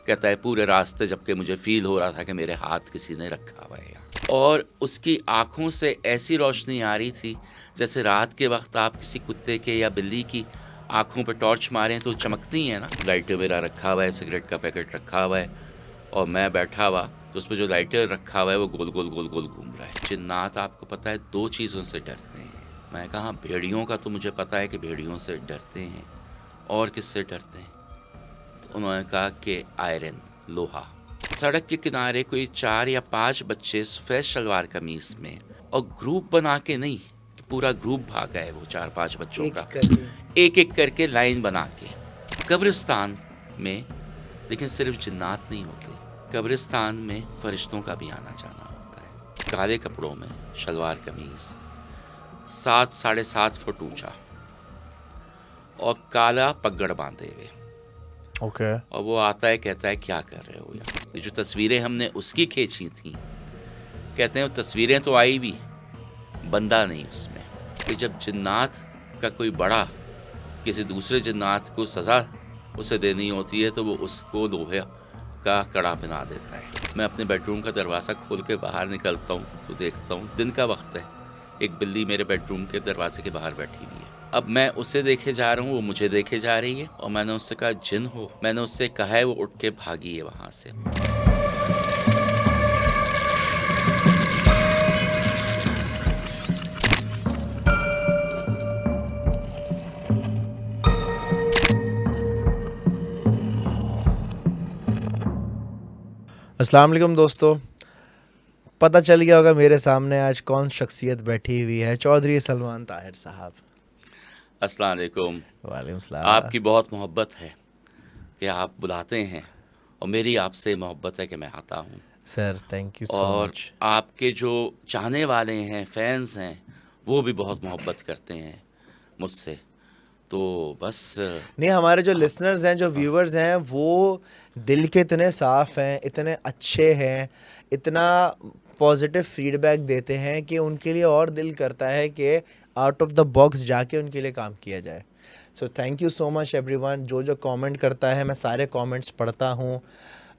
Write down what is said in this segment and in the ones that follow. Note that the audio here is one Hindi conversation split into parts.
कहता है पूरे रास्ते जबकि मुझे फील हो रहा था कि मेरे हाथ किसी ने रखा हुआ है। और उसकी आंखों से ऐसी रोशनी आ रही थी जैसे रात के वक्त आप किसी कुत्ते के या बिल्ली की आंखों पर टॉर्च मारें तो चमकती हैं ना। लाइटर मेरा रखा हुआ है, सिगरेट का पैकेट रखा हुआ है और मैं बैठा हुआ, तो उसमें जो लाइटर रखा हुआ है वो गोल गोल गोल गोल घूम रहा है। जिन्नात आपको पता है 2 चीज़ों से डरते हैं। मैं कहा भेड़ियों का तो मुझे पता है कि भेड़ियों से डरते हैं, और किससे डरते हैं? तो उन्होंने कहा कि आयरन, लोहा। सड़क के किनारे कोई 4 या 5 बच्चे सफ़ेद शलवार कमीज में, और ग्रुप बना के नहीं, पूरा ग्रुप भागा है वो 4-5 बच्चों का, एक एक करके लाइन बना के कब्रिस्तान में। लेकिन सिर्फ जिन्नात नहीं होते, कब्रिस्तान में फरिश्तों का भी आना जाना होता है। काले कपड़ों में, शलवार कमीज, 7-7.5 फुट ऊंचा और काला पगड़ बांधे हुए। ओके। और वो आता है, कहता है क्या कर रहे हो यार? ये जो तस्वीरें हमने उसकी खींची थी, कहते हैं वो तस्वीरें तो आई भी, बंदा नहीं उसमें। कि जब जिन्नात का कोई बड़ा किसी दूसरे जिन्नात को सज़ा उसे देनी होती है तो वो उसको लोहे का कड़ा पहना देता है। मैं अपने बेडरूम का दरवाज़ा खोल के बाहर निकलता हूँ तो देखता हूँ दिन का वक्त है, एक बिल्ली मेरे बेडरूम के दरवाजे के बाहर बैठी हुई है। अब मैं उसे देखे जा रहा हूँ, वो मुझे देखे जा रही है, और मैंने उससे कहा जिन हो। मैंने उससे कहा है, वो उठ के भागी है वहाँ से। अस्सलाम वालेकुम दोस्तों, पता चल गया होगा मेरे सामने आज कौन शख्सियत बैठी हुई है। चौधरी सलमान ताहिर साहब। अस्सलाम वालेकुम। वालेकुम सलाम। आपकी बहुत मोहब्बत है कि आप बुलाते हैं, और मेरी आपसे मोहब्बत है कि मैं आता हूँ। सर थैंक यू सो और मच। आपके जो चाहने वाले हैं, फैंस हैं, वो भी बहुत मोहब्बत करते हैं मुझसे। तो बस नहीं, हमारे जो लिसनर्स हैं, जो व्यूवर्स हैं, वो दिल के इतने साफ़ हैं, इतने अच्छे हैं, इतना पॉजिटिव फीडबैक देते हैं कि उनके लिए और दिल करता है कि आउट ऑफ द बॉक्स जाके उनके लिए काम किया जाए। So thank you so much everyone. जो जो कमेंट करता है, मैं सारे कमेंट्स पढ़ता हूँ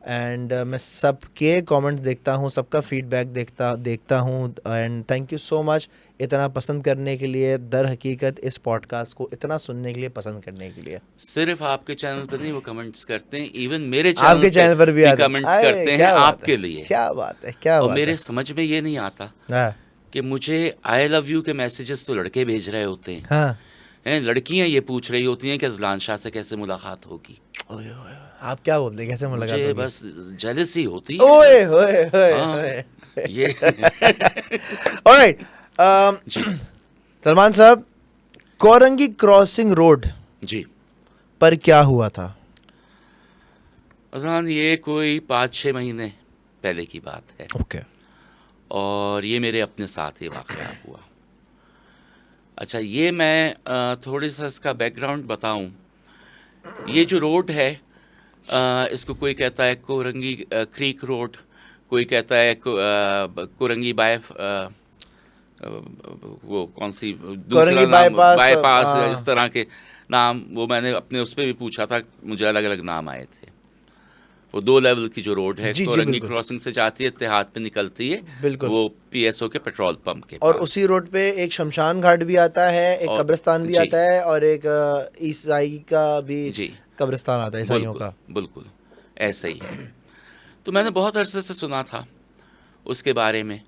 एंड मैं सबके कमेंट्स देखता हूँ, सबका फीडबैक देखता हूँ and thank you so much इतना पसंद करने के लिए, दर हकीकत इस पॉडकास्ट को इतना सुनने के लिए, पसंद करने के लिए। सिर्फ आपके चैनल पर नहीं वो कमेंट्स करते हैं, इवन मेरे चैनल आपके चैनल पर भी आते कमेंट्स करते हैं क्या बात आपके है, लिए। क्या बात है, क्या और बात मेरे है। समझ में ये नहीं आता हाँ कि मुझे आई लव यू के मैसेजेस तो लड़के भेज रहे होते हैं, हाँ। लड़कियां ये पूछ रही होती हैं कि अजलान शाह से कैसे मुलाकात होगी। ओए ओए, आप क्या बोलते हैं, कैसे मुलाकात मुझे होगी? बस जेलसी होती है। ओए ओए ओए हाँ, ओए। ये ऑलराइट, जी सलमान साहब, कोरंगी क्रॉसिंग रोड जी पर क्या हुआ था? अजलान, ये कोई 5-6 महीने पहले की बात है, ओके। और ये मेरे अपने साथ ही वाक़या हुआ। अच्छा, ये मैं थोड़ी सा इसका बैकग्राउंड बताऊं। ये जो रोड है, इसको कोई कहता है कोरंगी क्रीक रोड, कोई कहता है कोरंगी वो कौन सी दूसरा कोरंगी नाम, बाईपास। बाईपास, इस तरह के नाम। वो मैंने अपने उस पर भी पूछा था, मुझे अलग अलग नाम आए थे। वो 2 लेवल की जो रोड है, जी जी कोरंगी बिल्कुल क्रॉसिंग से जाती है, इत्तेहाद पे निकलती है, बिल्कुल। वो पीएसओ के पेट्रोल पंप के और पास। उसी रोड पे एक शमशान घाट भी आता है, एक और कब्रिस्तान भी जी आता है, और एक ईसाई का भी जी, कब्रिस्तान आता है, ईसाइयों बिल्कुल का। बिल्कुल ऐसा ही है। तो मैंने बहुत अरसे से सुना था उसके बारे में।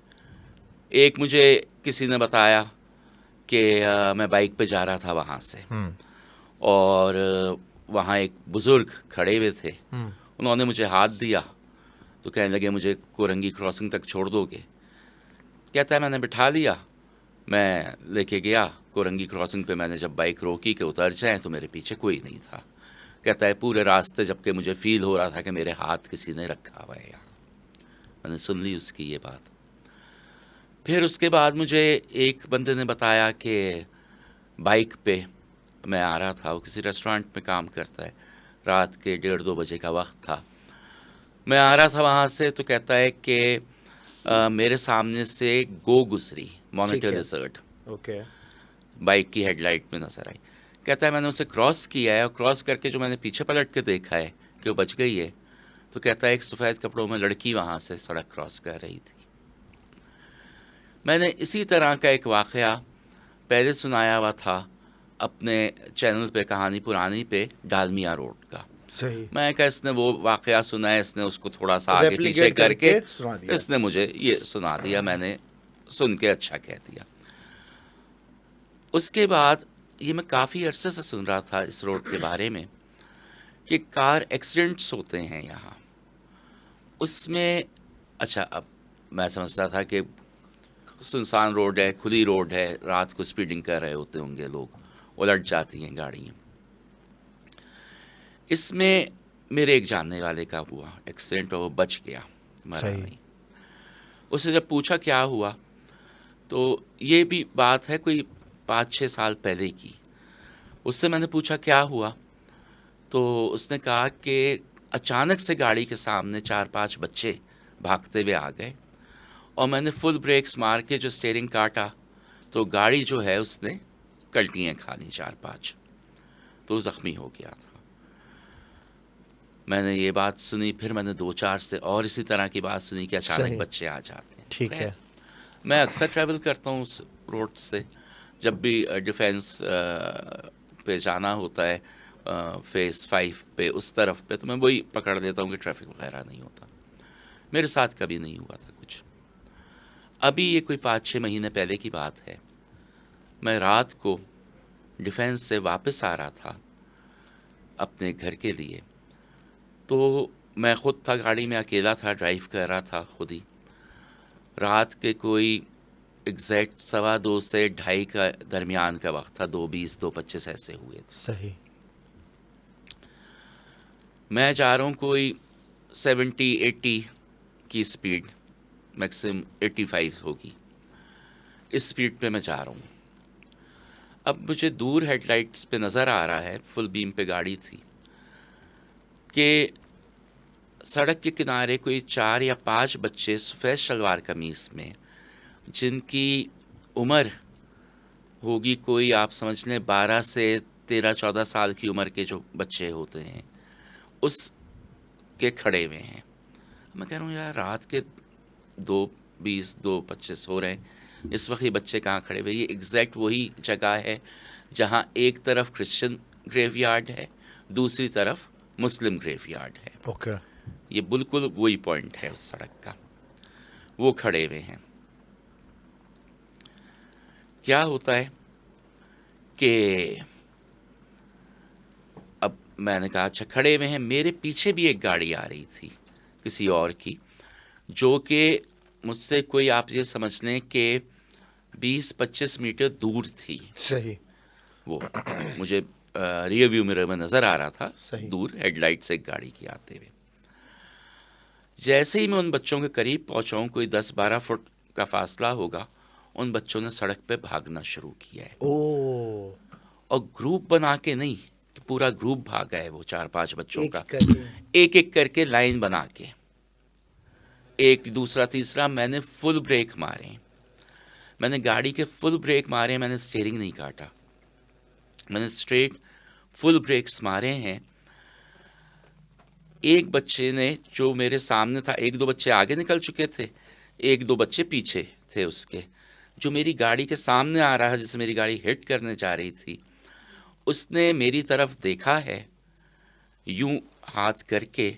एक मुझे किसी ने बताया कि मैं बाइक पे जा रहा था वहाँ से, और वहाँ एक बुज़ुर्ग खड़े हुए थे। उन्होंने मुझे हाथ दिया तो कहने लगे मुझे कोरंगी क्रॉसिंग तक छोड़ दोगे? कहता है मैंने बिठा लिया, मैं लेके गया कोरंगी क्रॉसिंग पे। मैंने जब बाइक रोकी कि उतर जाएं तो मेरे पीछे कोई नहीं था। कहता है पूरे रास्ते जबकि मुझे फ़ील हो रहा था कि मेरे हाथ किसी ने रखा हुआ है यहाँ। मैंने सुन ली उसकी ये बात। फिर उसके बाद मुझे एक बंदे ने बताया कि बाइक पे मैं आ रहा था, वो किसी रेस्टोरेंट में काम करता है, रात के 1:30-2 बजे का वक्त था। मैं आ रहा था वहाँ से, तो कहता है कि मेरे सामने से गो गुजरी, मॉनिटर लिजर्ड, ओके। बाइक की हेडलाइट में नज़र आई। कहता है मैंने उसे क्रॉस किया है, और क्रॉस करके जो मैंने पीछे पलट के देखा है कि वो बच गई है, तो कहता है एक सफ़ेद कपड़ों में लड़की वहाँ से सड़क क्रॉस कर रही थी। मैंने इसी तरह का एक वाक़या पहले सुनाया हुआ था अपने चैनल पे, कहानी पुरानी पे, डालमिया रोड का। सही। मैं कहा इसने वो वाक़या सुना है, इसने उसको थोड़ा सा आगे पीछे रेप्लिकेट करके सुना दिया। इसने मुझे ये सुना दिया, मैंने सुन के अच्छा कह दिया। उसके बाद ये मैं काफ़ी अरसे से सुन रहा था इस रोड के बारे में कि कार एक्सीडेंट्स होते हैं यहाँ। उसमें अच्छा, अब मैं समझता था कि सुनसान रोड है, खुली रोड है, रात को स्पीडिंग कर रहे होते होंगे लोग, उलट जाती हैं गाड़ियाँ। इसमें मेरे एक जानने वाले का हुआ एक्सीडेंट और वो बच गया, मरा सही। नहीं। उससे जब पूछा क्या हुआ, तो ये भी बात है कोई 5-6 साल पहले की। उससे मैंने पूछा क्या हुआ, तो उसने कहा कि अचानक से गाड़ी के सामने 4-5 बच्चे भागते हुए आ गए और मैंने फुल ब्रेक्स मार के जो स्टीयरिंग काटा तो गाड़ी जो है उसने कल्टियाँ खा ली 4-5, तो ज़ख्मी हो गया था। मैंने ये बात सुनी, फिर मैंने 2-4 से और इसी तरह की बात सुनी कि अचानक सही। बच्चे आ जाते हैं। ठीक है। मैं अक्सर ट्रैवल करता हूँ उस रोड से, जब भी डिफेंस पे जाना होता है, फेज़ 5 पे उस तरफ पे, तो मैं वही पकड़ लेता हूँ कि ट्रैफिक वगैरह नहीं होता। मेरे साथ कभी नहीं हुआ था कुछ। अभी ये कोई 5-6 महीने पहले की बात है। मैं रात को डिफेंस से वापस आ रहा था अपने घर के लिए, तो मैं ख़ुद था गाड़ी में, अकेला था, ड्राइव कर रहा था खुद ही। रात के कोई एग्जैक्ट 2:15 से 2:30 का दरमियान का वक्त था, 2:20 2:25 ऐसे हुए थे। सही। मैं जा रहा हूँ कोई 70-80 की स्पीड, मैक्सिमम 85 होगी, इस स्पीड पे मैं जा रहा हूँ। अब मुझे दूर हेडलाइट्स पे नज़र आ रहा है, फुल बीम पे गाड़ी थी, कि सड़क के किनारे कोई 4 या 5 बच्चे सफ़ेद शलवार कमीज़ में, जिनकी उम्र होगी कोई, आप समझ लें 12 से 13-14 साल की उम्र के जो बच्चे होते हैं, उस के खड़े हुए हैं। मैं कह रहा हूँ यार रात के 2:20 2:25 हो रहे हैं, इस वक्त ये बच्चे कहाँ खड़े हुए? ये एग्जैक्ट वही जगह है जहाँ एक तरफ क्रिश्चियन ग्रेवयार्ड है, दूसरी तरफ मुस्लिम ग्रेवयार्ड है। ओके। ये बिल्कुल वही पॉइंट है उस सड़क का। वो खड़े हुए हैं। क्या होता है कि अब मैंने कहा अच्छा खड़े हुए हैं, मेरे पीछे भी एक गाड़ी आ रही थी किसी और की, जो कि मुझसे कोई, आप ये समझ लें कि 20-25 मीटर दूर थी। सही। वो मुझे रियर व्यू मिरर में नज़र आ रहा था, सही। दूर हेडलाइट से एक गाड़ी की आते हुए। जैसे ही मैं उन बच्चों के करीब पहुंचा हूं, कोई 10-12 फुट का फासला होगा, उन बच्चों ने सड़क पे भागना शुरू किया है। ओ। और ग्रुप बना के नहीं, कि पूरा ग्रुप भागा है वो 4-5 बच्चों एक का, करके। एक एक करके लाइन बना के, एक दूसरा तीसरा। मैंने फुल ब्रेक मारे, मैंने गाड़ी के फुल ब्रेक मारे, मैंने स्टीयरिंग नहीं काटा, मैंने स्ट्रेट फुल ब्रेक्स मारे हैं। एक बच्चे ने जो मेरे सामने था, 1-2 बच्चे आगे निकल चुके थे, 1-2 बच्चे पीछे थे उसके। जो मेरी गाड़ी के सामने आ रहा है, जिसे मेरी गाड़ी हिट करने जा रही थी, उसने मेरी तरफ देखा है यूं हाथ करके,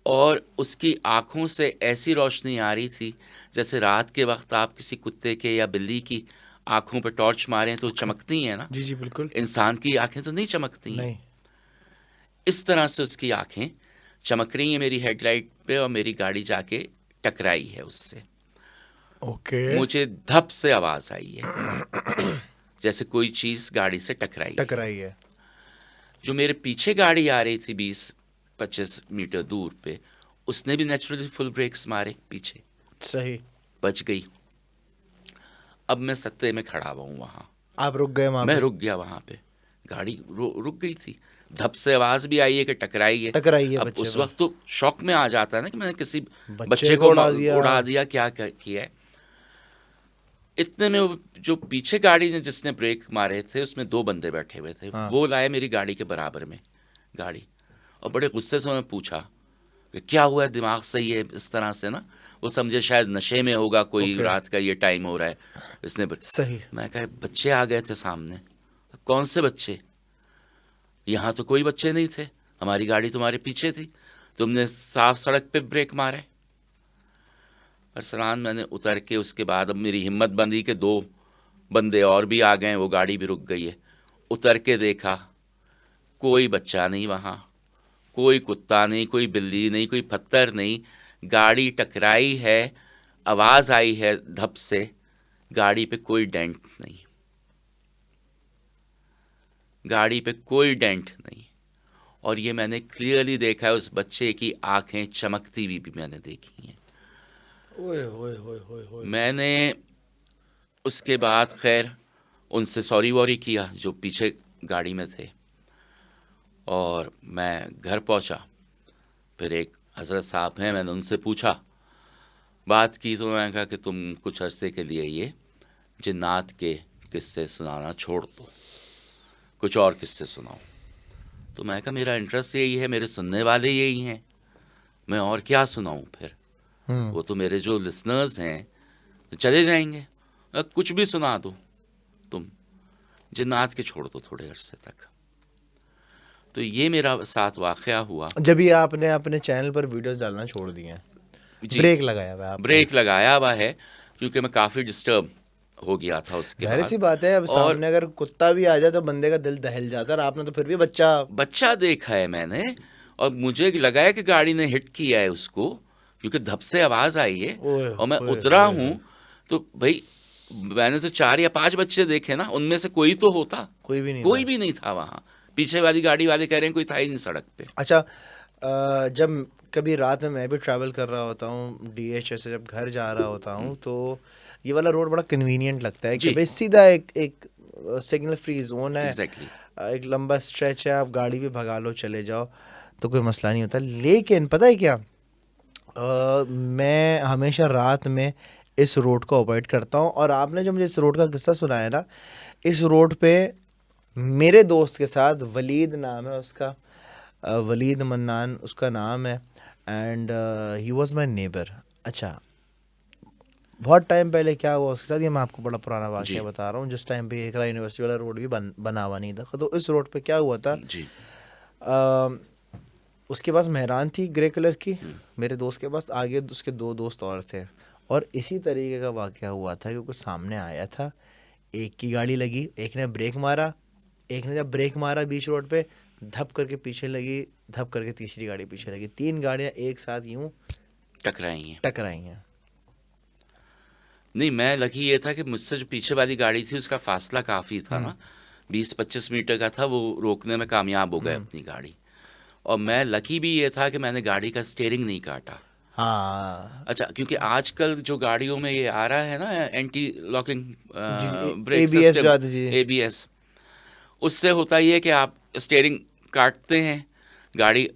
और उसकी आंखों से ऐसी रोशनी आ रही थी जैसे रात के वक्त आप किसी कुत्ते के या बिल्ली की आंखों पर टॉर्च मारें तो चमकती हैं ना, जी जी बिल्कुल। इंसान की आंखें तो नहीं चमकती हैं। नहीं। इस तरह से उसकी आंखें चमक रही हैं मेरी हेडलाइट पे, और मेरी गाड़ी जाके टकराई है उससे। ओके। मुझे धप से आवाज़ आई है जैसे कोई चीज़ गाड़ी से टकराई है। टकराई है। जो मेरे पीछे गाड़ी आ रही थी 20-25 मीटर दूर पे, उसने भी नेचुरली फुल ब्रेक्स मारे पीछे, सही। बच गई। अब मैं सत्ते में खड़ा हुआ हूँ वहाँ, आप रुक गए वहां मैं पे? रुक गया वहाँ पे, गाड़ी रुक गई थी। धप से आवाज़ भी आई है कि टकराई है। टकराई है अब बच्चे उस पर। वक्त तो शौक में आ जाता है ना कि मैंने किसी बच्चे बच्चे को को उड़ा दिया। उड़ा दिया, क्या किया है। इतने में जो पीछे गाड़ी ने जिसने ब्रेक मारे थे, उसमें 2 बंदे बैठे हुए थे। हाँ। वो लाए मेरी गाड़ी के बराबर में गाड़ी, और बड़े गुस्से से मैं पूछा कि क्या हुआ है, दिमाग सही है, इस तरह से ना। वो समझे शायद नशे में होगा, कोई ओके रात का ये टाइम हो रहा है, इसने सही मैं कहा बच्चे आ गए थे सामने। कौन से बच्चे? यहाँ तो कोई बच्चे नहीं थे, हमारी गाड़ी तुम्हारे पीछे थी, तुमने साफ सड़क पे ब्रेक मारे। अरसलान मैंने उतर के उसके बाद अब मेरी हिम्मत बंदी कि 2 बंदे और भी आ गए, वो गाड़ी भी रुक गई है। उतर के देखा कोई बच्चा नहीं वहाँ, कोई कुत्ता नहीं, कोई बिल्ली नहीं, कोई पत्थर नहीं। गाड़ी टकराई है, आवाज़ आई है धप से, गाड़ी पे कोई डेंट नहीं, गाड़ी पे कोई डेंट नहीं। और ये मैंने क्लियरली देखा है, उस बच्चे की आंखें चमकती हुई भी मैंने देखी हैं। ओए ओए ओए ओए ओए मैंने उसके बाद खैर उनसे सॉरी वॉरी किया जो पीछे गाड़ी में थे, और मैं घर पहुंचा। फिर एक हज़रत साहब हैं, मैंने उनसे पूछा, बात की, तो मैंने कहा कि तुम कुछ अरसे के लिए ये जिन्नात के किस्से सुनाना छोड़ दो, कुछ और किस्से सुनाओ। तो मैं कहा मेरा इंटरेस्ट यही है, मेरे सुनने वाले यही हैं, मैं और क्या सुनाऊं फिर। वो तो मेरे जो लिसनर्स हैं तो चले जाएंगे, कुछ भी सुना दो तुम, जिन्नात के छोड़ दो थोड़े अरसे तक। तो ये मेरा साथ वाक़या हुआ। जब ही आपने अपने चैनल पर वीडियोस डालना छोड़ दिए हैं, जी, ब्रेक लगाया हुआ है आपने? ब्रेक लगाया हुआ है क्योंकि मैं काफ़ी डिस्टर्ब हो गया था उसके जाहिर सी बाद। बात है, अब और सामने अगर कुत्ता भी आ जाए तो बंदे का दिल दहल जाता है, और आपने तो फिर भी बच्चा बच्चा देखा है मैंने, और मुझे लगा है कि गाड़ी ने हिट किया है उसको, क्योंकि धप से आवाज़ आई है। ओए और मैं ओए उतरा ओए हूँ ओए, तो भाई मैंने तो 4 या 5 बच्चे देखे ना, उनमें से कोई तो होता, कोई भी नहीं कोई था। भी नहीं था वहाँ। पीछे वाली गाड़ी वाले कह रहे हैं कोई था ही नहीं सड़क पे। अच्छा, जब कभी रात में मैं भी ट्रैवल कर रहा होता हूँ डीएचए से, जब घर जा रहा होता हूँ, तो ये वाला रोड बड़ा कन्वीनियंट लगता है कि जी, भाई सीधा एक एक सिग्नल फ्री जोन है, एग्जैक्टली। एक लंबा स्ट्रेच है, आप गाड़ी भी भगा लो चले जाओ तो कोई मसला नहीं होता। लेकिन पता है क्या, मैं हमेशा रात में इस रोड को अवॉइड करता हूँ। और आपने जो मुझे इस रोड का किस्सा सुनाया ना, इस रोड पे मेरे दोस्त के साथ, वलीद नाम है उसका, वलीद मन्नान उसका नाम है, and he was my neighbour. अच्छा, बहुत टाइम पहले क्या हुआ उसके साथ, ये मैं आपको बड़ा पुराना वाक़या जी, बता रहा हूँ, जिस टाइम पे एकरा यूनिवर्सिटी वाला रोड भी बना हुआ नहीं था। तो इस रोड पे क्या हुआ था, जी, अ, उसके पास मेहरान थी ग्रे कलर की, हम्म, मेरे दोस्त के पास, आगे उसके 2 दोस्त और थे। और इसी तरीके का वाक़या हुआ था कि कुछ सामने आया था, एक की गाड़ी लगी, एक ने ब्रेक मारा, एक ने जब ब्रेक मारा बीच रोड पे, धप करके पीछे लगी, धप करके तीसरी गाड़ी पीछे लगी, 3 गाड़ियाँ एक साथ यूं टकराई हैं। टकराई हैं। नहीं, मैं लकी ये था कि मुझसे जो पीछे वाली गाड़ी थी उसका फासला काफ़ी था ना, 20-25 मीटर का था, वो रोकने में कामयाब हो गए अपनी गाड़ी। और मैं लकी भी ये था कि मैंने गाड़ी का स्टीयरिंग नहीं काटा। हाँ अच्छा, क्योंकि आजकल जो गाड़ियों में ये आ रहा है ना, एंटी लॉकिंग जी जी, ब्रेक एबीएस जो सिस्टम, आती जी। एबीएस, उससे होता ये है कि आप स्टीयरिंग काटते हैं, गाड़ी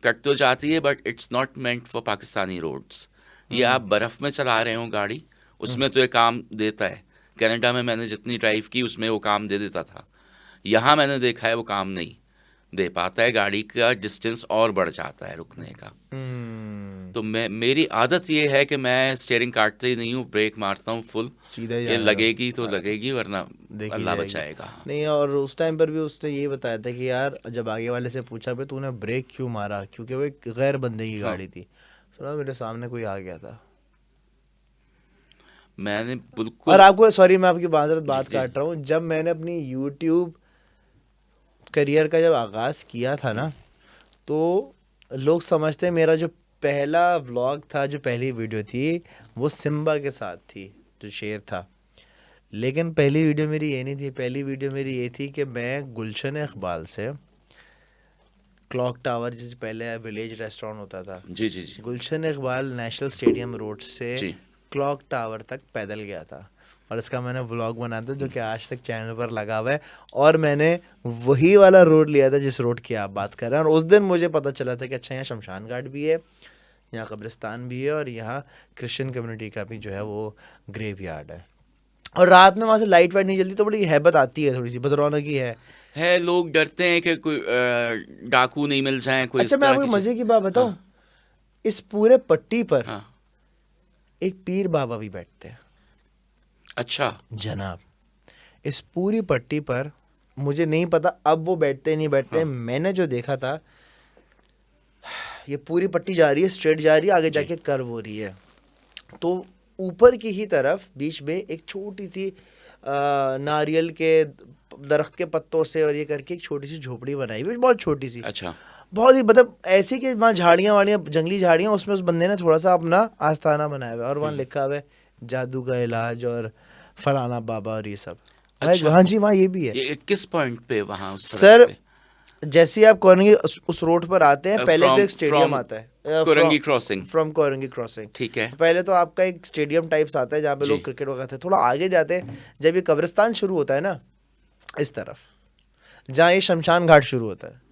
कट तो जाती है, but it's not meant for Pakistani roads. ये आप बर्फ़ में चला रहे हो गाड़ी, उसमें तो ये काम देता है। कनाडा में मैंने जितनी ड्राइव की उसमें वो काम दे देता था, यहाँ मैंने देखा है वो काम नहीं दे पाता है, गाड़ी का डिस्टेंस और बढ़ जाता है रुकने का। तो मेरी आदत ये है कि मैं स्टीयरिंग काटते ही नहीं हूँ, ब्रेक मारता हूँ फुल। सीधा ही ये जाने दो, लगेगी तो लगेगी, वरना देखी अल्लाह जाएगी। बचाएगा। नहीं, और उस टाइम पर भी उसने ये बताया था कि यार, जब आगे वाले से पूछा भाई तूने ब्रेक क्यों मारा, क्योंकि वो एक गैर बंदे की हाँ, गाड़ी थी, सुना मेरे सामने कोई आ गया था। मैंने और बिल्कुल। आपको सॉरी, मैं आपकी बात जी, बात जी, काट रहा हूँ, जब मैंने अपनी यूट्यूब करियर का जब आगाज़ किया था ना, तो लोग समझते हैं मेरा जो पहला व्लॉग था, जो पहली वीडियो थी, वो सिम्बा के साथ थी, जो शेर था। लेकिन पहली वीडियो मेरी ये नहीं थी, पहली वीडियो मेरी ये थी कि मैं गुलशन इकबाल से क्लॉक टावर, जिससे पहले विलेज रेस्टोरेंट होता था, जी, जी, जी, गुलशन इकबाल नेशनल स्टेडियम रोड से जी, क्लॉक टावर तक पैदल गया था। और इसका मैंने व्लॉग बनाया था, जो कि आज तक चैनल पर लगा हुआ है। और मैंने वही वाला रोड लिया था जिस रोड की आप बात कर रहे हैं। और उस दिन मुझे पता चला था कि अच्छा, यहाँ शमशान घाट भी है, यहाँ कब्रिस्तान भी है, और यहाँ क्रिश्चियन कम्युनिटी का भी जो है वो ग्रेव यार्ड है। और रात में वहाँ से लाइट वाइट नहीं जलती, तो बड़ी हैबत आती है, थोड़ी सी बदरौना की है। लोग डरते हैं कि कोई डाकू नहीं मिल जाए, कोई अच्छा, इस मैं तरह आपको की एक चीज़। मज़े की बात बताऊँ, हाँ, इस पूरे पट्टी पर हाँ, एक पीर बाबा भी बैठते हैं अच्छा, जनाब। इस पूरी पट्टी पर मुझे नहीं पता अब वो बैठते नहीं बैठते हैं। हाँ। मैंने जो देखा था, ये पूरी पट्टी जा रही है, स्ट्रेट जा रही है, आगे जी। जाके कर्व हो रही है। तो ऊपर की ही तरफ बीच में एक छोटी सी नारियल के दरख्त के पत्तों से और ये करके एक छोटी सी झोपड़ी बनाई हुई, बहुत छोटी सी, अच्छा, बहुत ही मतलब ऐसी कि वहाँ झाड़ियाँ वाड़ियाँ, जंगली झाड़ियाँ, उसमें उस बंदे ने थोड़ा सा अपना आस्थाना बनाया हुआ है और वहाँ लिखा हुआ है जादू का इलाज और फलाना बाबा और ये सब। अच्छा। हाँ जी, वहाँ ये भी है ये किस पॉइंट पे वहाँ उस सर। सड़क पे? जैसे ही आप कोरंगी उस रोड पर आते हैं, पहले तो फ्रॉम एक स्टेडियम फ्रॉम आता है, Korangi crossing, from Korangi crossing. ठीक है। पहले तो आपका एक स्टेडियम टाइप्स आता है जहाँ पे जी। लोग क्रिकेट वगैरह थे। थोड़ा आगे जाते हैं, जब ये कब्रिस्तान शुरू होता है ना, इस तरफ जहाँ ये शमशान घाट शुरू होता है।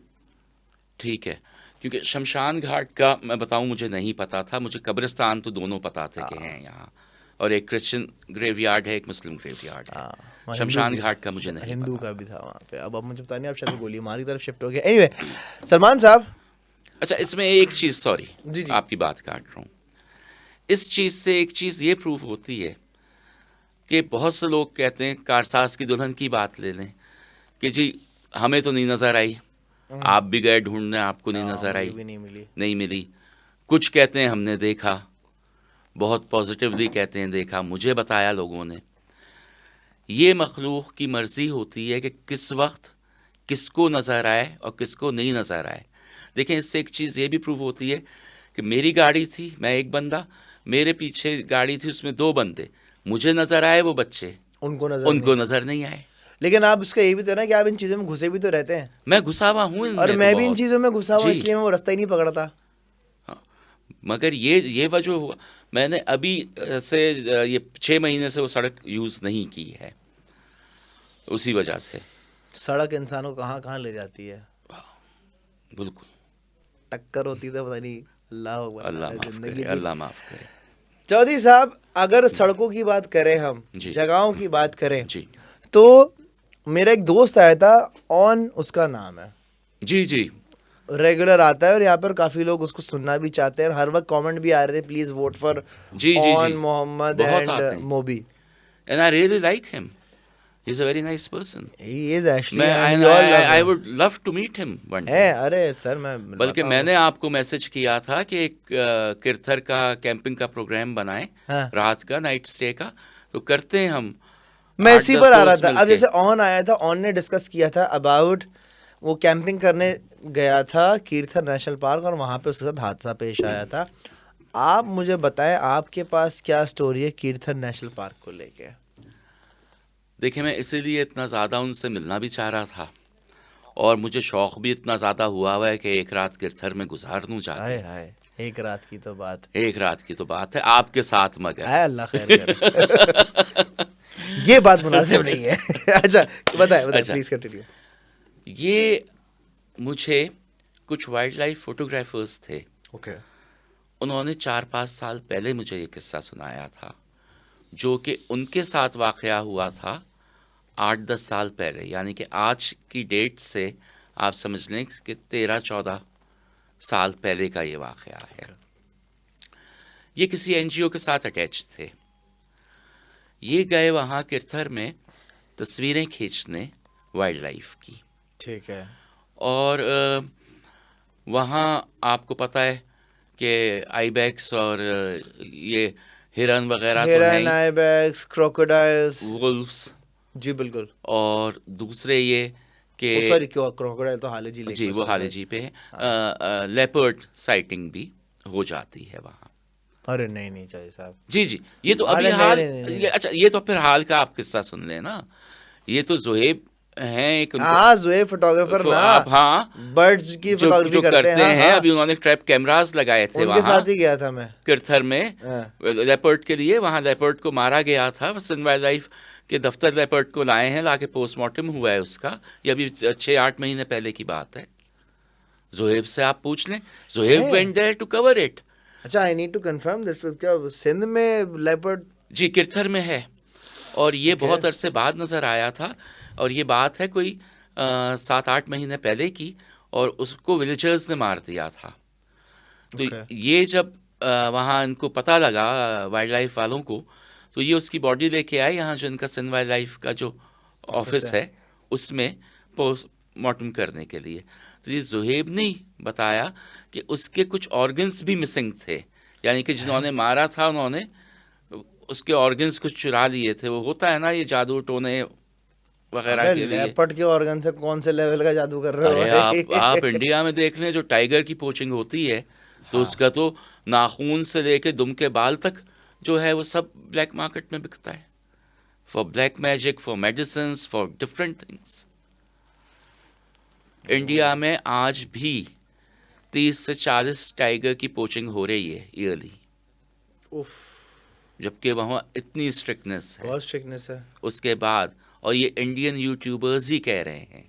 ठीक है, क्योंकि शमशान घाट का मैं बताऊं मुझे नहीं पता था। मुझे कब्रिस्तान तो दोनों पता थे कि हैं यहाँ, और एक क्रिश्चियन ग्रेवयार्ड है, एक मुस्लिम ग्रेवयार्ड है। वहाँ हिंदू शमशान भी, घाट का मुझे नहीं हिंदू पता का था। भी था वहाँ पे। अब मुझे पता नहीं, अब शायद गोली मार की तरफ शिफ्ट हो गया। एनीवे, सलमान साहब। अच्छा, इसमें एक चीज़, सॉरी जी जी। आपकी बात काट रहा हूँ, इस चीज़ से एक चीज़ ये प्रूफ होती है कि बहुत से लोग कहते हैं, कारसाज की दुल्हन की बात ले लें, कि जी हमें तो नहीं नज़र आई, आप भी गए ढूंढने, आपको नहीं नज़र मुझे आई, भी नहीं मिली। नहीं मिली। कुछ कहते हैं हमने देखा, बहुत पॉजिटिवली कहते हैं देखा, मुझे बताया लोगों ने। ये मखलूक की मर्ज़ी होती है कि किस वक्त किसको नज़र आए और किसको नहीं नज़र आए। देखें, इससे एक चीज़ ये भी प्रूव होती है कि मेरी गाड़ी थी, मैं एक बंदा, मेरे पीछे गाड़ी थी, उसमें 2 बंदे, मुझे नज़र आए वो बच्चे, उनको नज़र नहीं आए। लेकिन आप उसका ये भी तो ना कि आप इन चीज़ों में घुसे भी तो रहते हैं, मैं घुसा हुआ हूँ इनमें और तो मैं भी इन बहुत। चीज़ों में घुसा हुआ, जी, इसलिए मैं वो रास्ता ही नहीं पकड़ा था। हाँ। मगर ये वजह हुआ, मैंने अभी से ये 6 महीने से वो सड़क यूज़ नहीं की है, उसी वजह से। सड़क इंसान को कहाँ कहाँ ले जाती है। बिल्कुल, टक्कर होती तो पता नहीं, अल्लाह अकबर, अल्लाह माफ़ जिंदगी करे, की। अल्लाह माफ़ करे। चौधरी साहब, अगर सड़कों की बात करें, हम जी। जगहों की बात करें, जी, तो मेरा एक दोस्त आया था, ऑन उसका नाम है, जी, जी, रेगुलर आता है और यहाँ पर काफी लोग उसको सुनना भी चाहते हैं, और हर वक्त कमेंट भी आ रहे थे, प्लीज वोट फॉर जी, जी, ऑन जी, मोहम्मद बहुत एंड आते हैं। मोबी। And I really like him, he is a very nice person. He is actually, मैं and we all love I him. Would love to meet him one है, डे। अरे सर, मैं बल्कि मिलवाता हूँ। मैंने आपको मैसेज किया था कि एक किरथर का कैंपिंग का प्रोग्राम बनाएं, हाँ। रात का, नाइट स्टे का, तो करते हैं हम मैं 8-10 इसी पर आ रहा दोस्त था। अब मिलके। जैसे ऑन आया था, ऑन ने डिस्कस किया था अबाउट, वो कैंपिंग करने गया था कीर्थर नेशनल पार्क और वहाँ पे उसके साथ हादसा पेश आया था। आप मुझे बताएं, आपके पास क्या स्टोरी है कीर्थर नेशनल पार्क को लेके? देखिए, मैं इसीलिए इतना ज़्यादा उनसे मिलना भी चाह रहा था, और मुझे शौक़ भी इतना ज़्यादा हुआ है कि एक रात किरथर में गुजार दूँ जाके। हाय हाय, एक रात की तो बात, एक रात की तो बात है, आपके साथ मगर। हाय अल्लाह खैर करे। ये बात मुनासिब नहीं है। अच्छा, बताएं बताएं, अच्छा, प्लीज कंटिन्यू। ये मुझे कुछ वाइल्ड लाइफ फोटोग्राफर्स थे, ओके। उन्होंने 4-5 साल पहले मुझे ये किस्सा सुनाया था, जो कि उनके साथ वाक़या हुआ था 8-10 साल पहले, यानी कि आज की डेट से आप समझ लें कि 13-14 साल पहले का ये वाक़या है। ये किसी एनजीओ के साथ अटैच थे। ये गए वहाँ किरथर में तस्वीरें खींचने वाइल्ड लाइफ की, ठीक है। और वहाँ आपको पता है कि आइबैक्स और ये हिरन वगैरह तो हैं हिरन, ही, आइबैक्स, क्रोकोडाइल्स। वुल्फ्स, जी बिल्कुल। और दूसरे ये ओ कि सॉरी, क्यों, क्रोकोडाइल तो हाले जी लेक जी में, वो सॉरी हाले सॉरी। जी पे है, लेपर्ड साइटिंग भी हो जाती है वहाँ। अरे नहीं नहीं चाहिए साहब। जी जी, ये तो अभी अरे नहीं हाल, नहीं नहीं। ये अच्छा, ये तो फिर हाल का आप किस्सा सुन लेना। ये तो जोहेब हैं एक, उनको हाँ, जोए फोटोग्राफर ना, आप, हाँ, बर्ड्स की जो फोटोग्राफी जो करते हैं। हाँ हैं, हाँ, अभी उन्होंने ट्रैप कैमरास लगाए थे उनके वहाँ साथ ही गया था मैं। किरथर में हाँ। लेपर्ड के लिए। वहाँ लेपर्ड को मारा गया था, सिंध वाइल्ड लाइफ के दफ्तर लेपर्ड को लाए हैं, लाके पोस्टमार्टम हुआ है उसका, ये अभी 6-8 महीने पहले की बात है। जोहेब से आप पूछ लें, जोहेब है? Went there to cover it. अच्छा, I need to confirm this, क्या सिंध में लेपर्ड? जी, किरथर में है, और ये Okay. बहुत अरसे बाद नज़र आया था, और ये बात है कोई 7-8 महीने पहले की, और उसको विलेजर्स ने मार दिया था। तो Okay. ये जब वहाँ इनको पता लगा वाइल्ड लाइफ वालों को, तो ये उसकी बॉडी लेके आए यहाँ जो इनका सन वाइल्ड लाइफ का जो ऑफिस है उसमें पोस्टमार्टम करने के लिए। तो ये जुहेब ने बताया कि उसके कुछ ऑर्गन्स भी मिसिंग थे, यानी कि जिन्होंने मारा था उन्होंने उसके ऑर्गन्स कुछ चुरा लिए थे। वो होता है ना ये जादू टोने वगैरह अबे के लिए। लेपर्ड के ऑर्गन से कौन से लेवल का जादू कर रहे हो अरे भाई? आप इंडिया में देख लें जो टाइगर की पोचिंग होती है तो हाँ। उसका तो नाखून से लेके दुम के बाल तक जो है वो सब ब्लैक मार्केट में बिकता है, for black magic, for medicine, for different things. India में आज भी 30 से 40 टाइगर की पोचिंग हो रही है ईयरली, उफ, जबकि वहाँ इतनी स्ट्रिक्टनेस है। बहुत स्ट्रिक्टनेस है। उसके बाद, और ये इंडियन यूट्यूबर्स ही कह रहे हैं,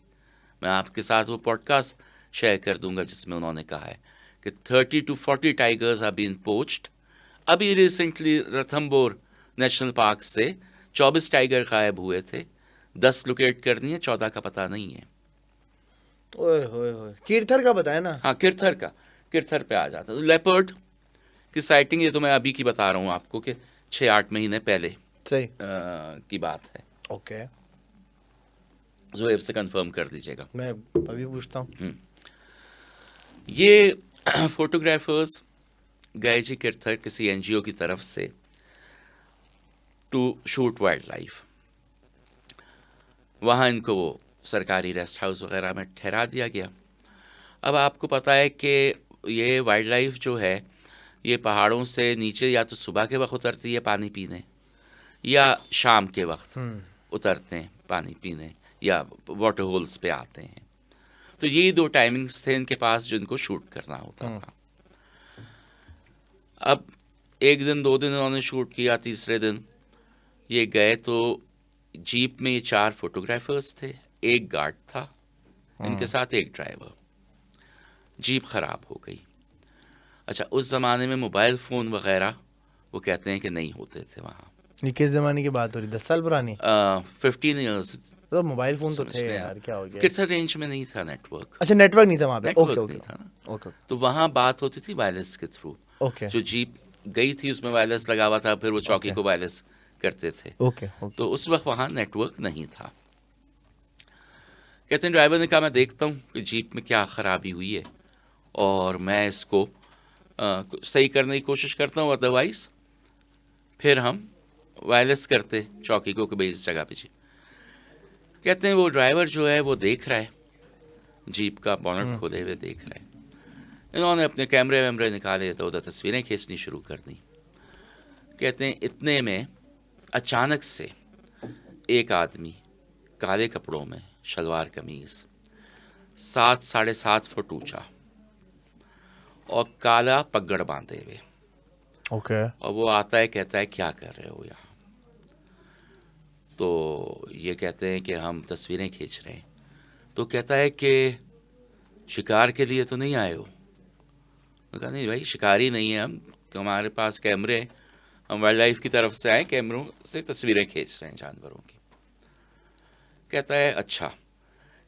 मैं आपके साथ वो पॉडकास्ट शेयर कर दूंगा जिसमें उन्होंने कहा है कि 30 to 40 tigers are been poached. अभी रिसेंटली रणथंभौर नेशनल पार्क से 24 टाइगर गायब हुए थे, 10 लोकेट करनी है, 14 का पता नहीं है। ओए होए होए, कीर्थर का बताया ना? हाँ, किरथर पे आ जाता। तो लेपर्ड की साइटिंग ये तो मैं अभी की बता रहा हूँ आपको कि 6-8 महीने पहले सही। की बात है। ओके, ज़ोएब से कंफर्म कर दीजिएगा। मैं अभी पूछता हूँ। ये फोटोग्राफर्स गए जी किरथर किसी एनजीओ की तरफ से टू शूट वाइल्ड लाइफ। वहाँ इनको वो सरकारी रेस्ट हाउस वगैरह में ठहरा दिया गया। अब आपको पता है कि ये वाइल्ड लाइफ जो है ये पहाड़ों से नीचे या तो सुबह के वक्त उतरती है पानी पीने, या शाम के वक्त उतरते हैं पानी पीने, या वाटर होल्स पे आते हैं। तो यही 2 टाइमिंग्स थे इनके पास जो इनको शूट करना होता था। अब 1 दिन 2 दिन उन्होंने शूट किया, तीसरे दिन ये गए तो जीप में ये 4 फोटोग्राफर्स थे, 1 गार्ड था, इनके साथ 1 ड्राइवर। जीप खराब हो गई। अच्छा, उस ज़माने में मोबाइल फ़ोन वगैरह वो कहते हैं कि नहीं होते थे वहाँ। ये किस जमाने की बात हो रही? 10 साल पुरानी? 15 ईयर्स। तो मोबाइल फोन तो समझ थे रहे हैं यार, क्या हो गया? किरथर रेंज में नहीं था नेटवर्क। अच्छा, नेटवर्क नहीं था वहाँ पे। ओके नेटवर्क ओके नहीं था ना, ओके तो वहाँ बात होती थी वायरलेस के थ्रू। ओके जो जीप गई थी उसमें वायरलेस लगा हुआ था, फिर वो चौकी Okay. को वायरलेस करते थे। Okay okay. तो उस वक्त वहाँ नेटवर्क नहीं था। कहते हैं ड्राइवर ने कहा मैं देखता हूँ कि जीप में क्या ख़राबी हुई है और मैं इसको सही करने की कोशिश करता हूँ, अदरवाइज फिर हम वायरलेस करते चौकी को कि भाई इस जगह पे जी। कहते हैं वो ड्राइवर जो है वो देख रहा है, जीप का बॉनेट खोले हुए देख रहा है। इन्होंने अपने कैमरे वैमरे निकाले तो उधर तस्वीरें खींचनी शुरू कर दी। कहते हैं इतने में अचानक से एक आदमी काले कपड़ों में, शलवार कमीज, 7-7.5 फुट ऊंचा और काला पगड़ बांधे हुए, ओके। और वो आता है, कहता है क्या कर रहे हो यहाँ? तो ये कहते हैं कि हम तस्वीरें खींच रहे हैं। तो कहता है कि शिकार के लिए तो नहीं आए हो? मैं कहा नहीं भाई, शिकारी नहीं है हम, हमारे पास कैमरे हैं, हम वाइल्ड लाइफ की तरफ से आए, कैमरों से तस्वीरें खींच रहे हैं जानवरों की। कहता है अच्छा।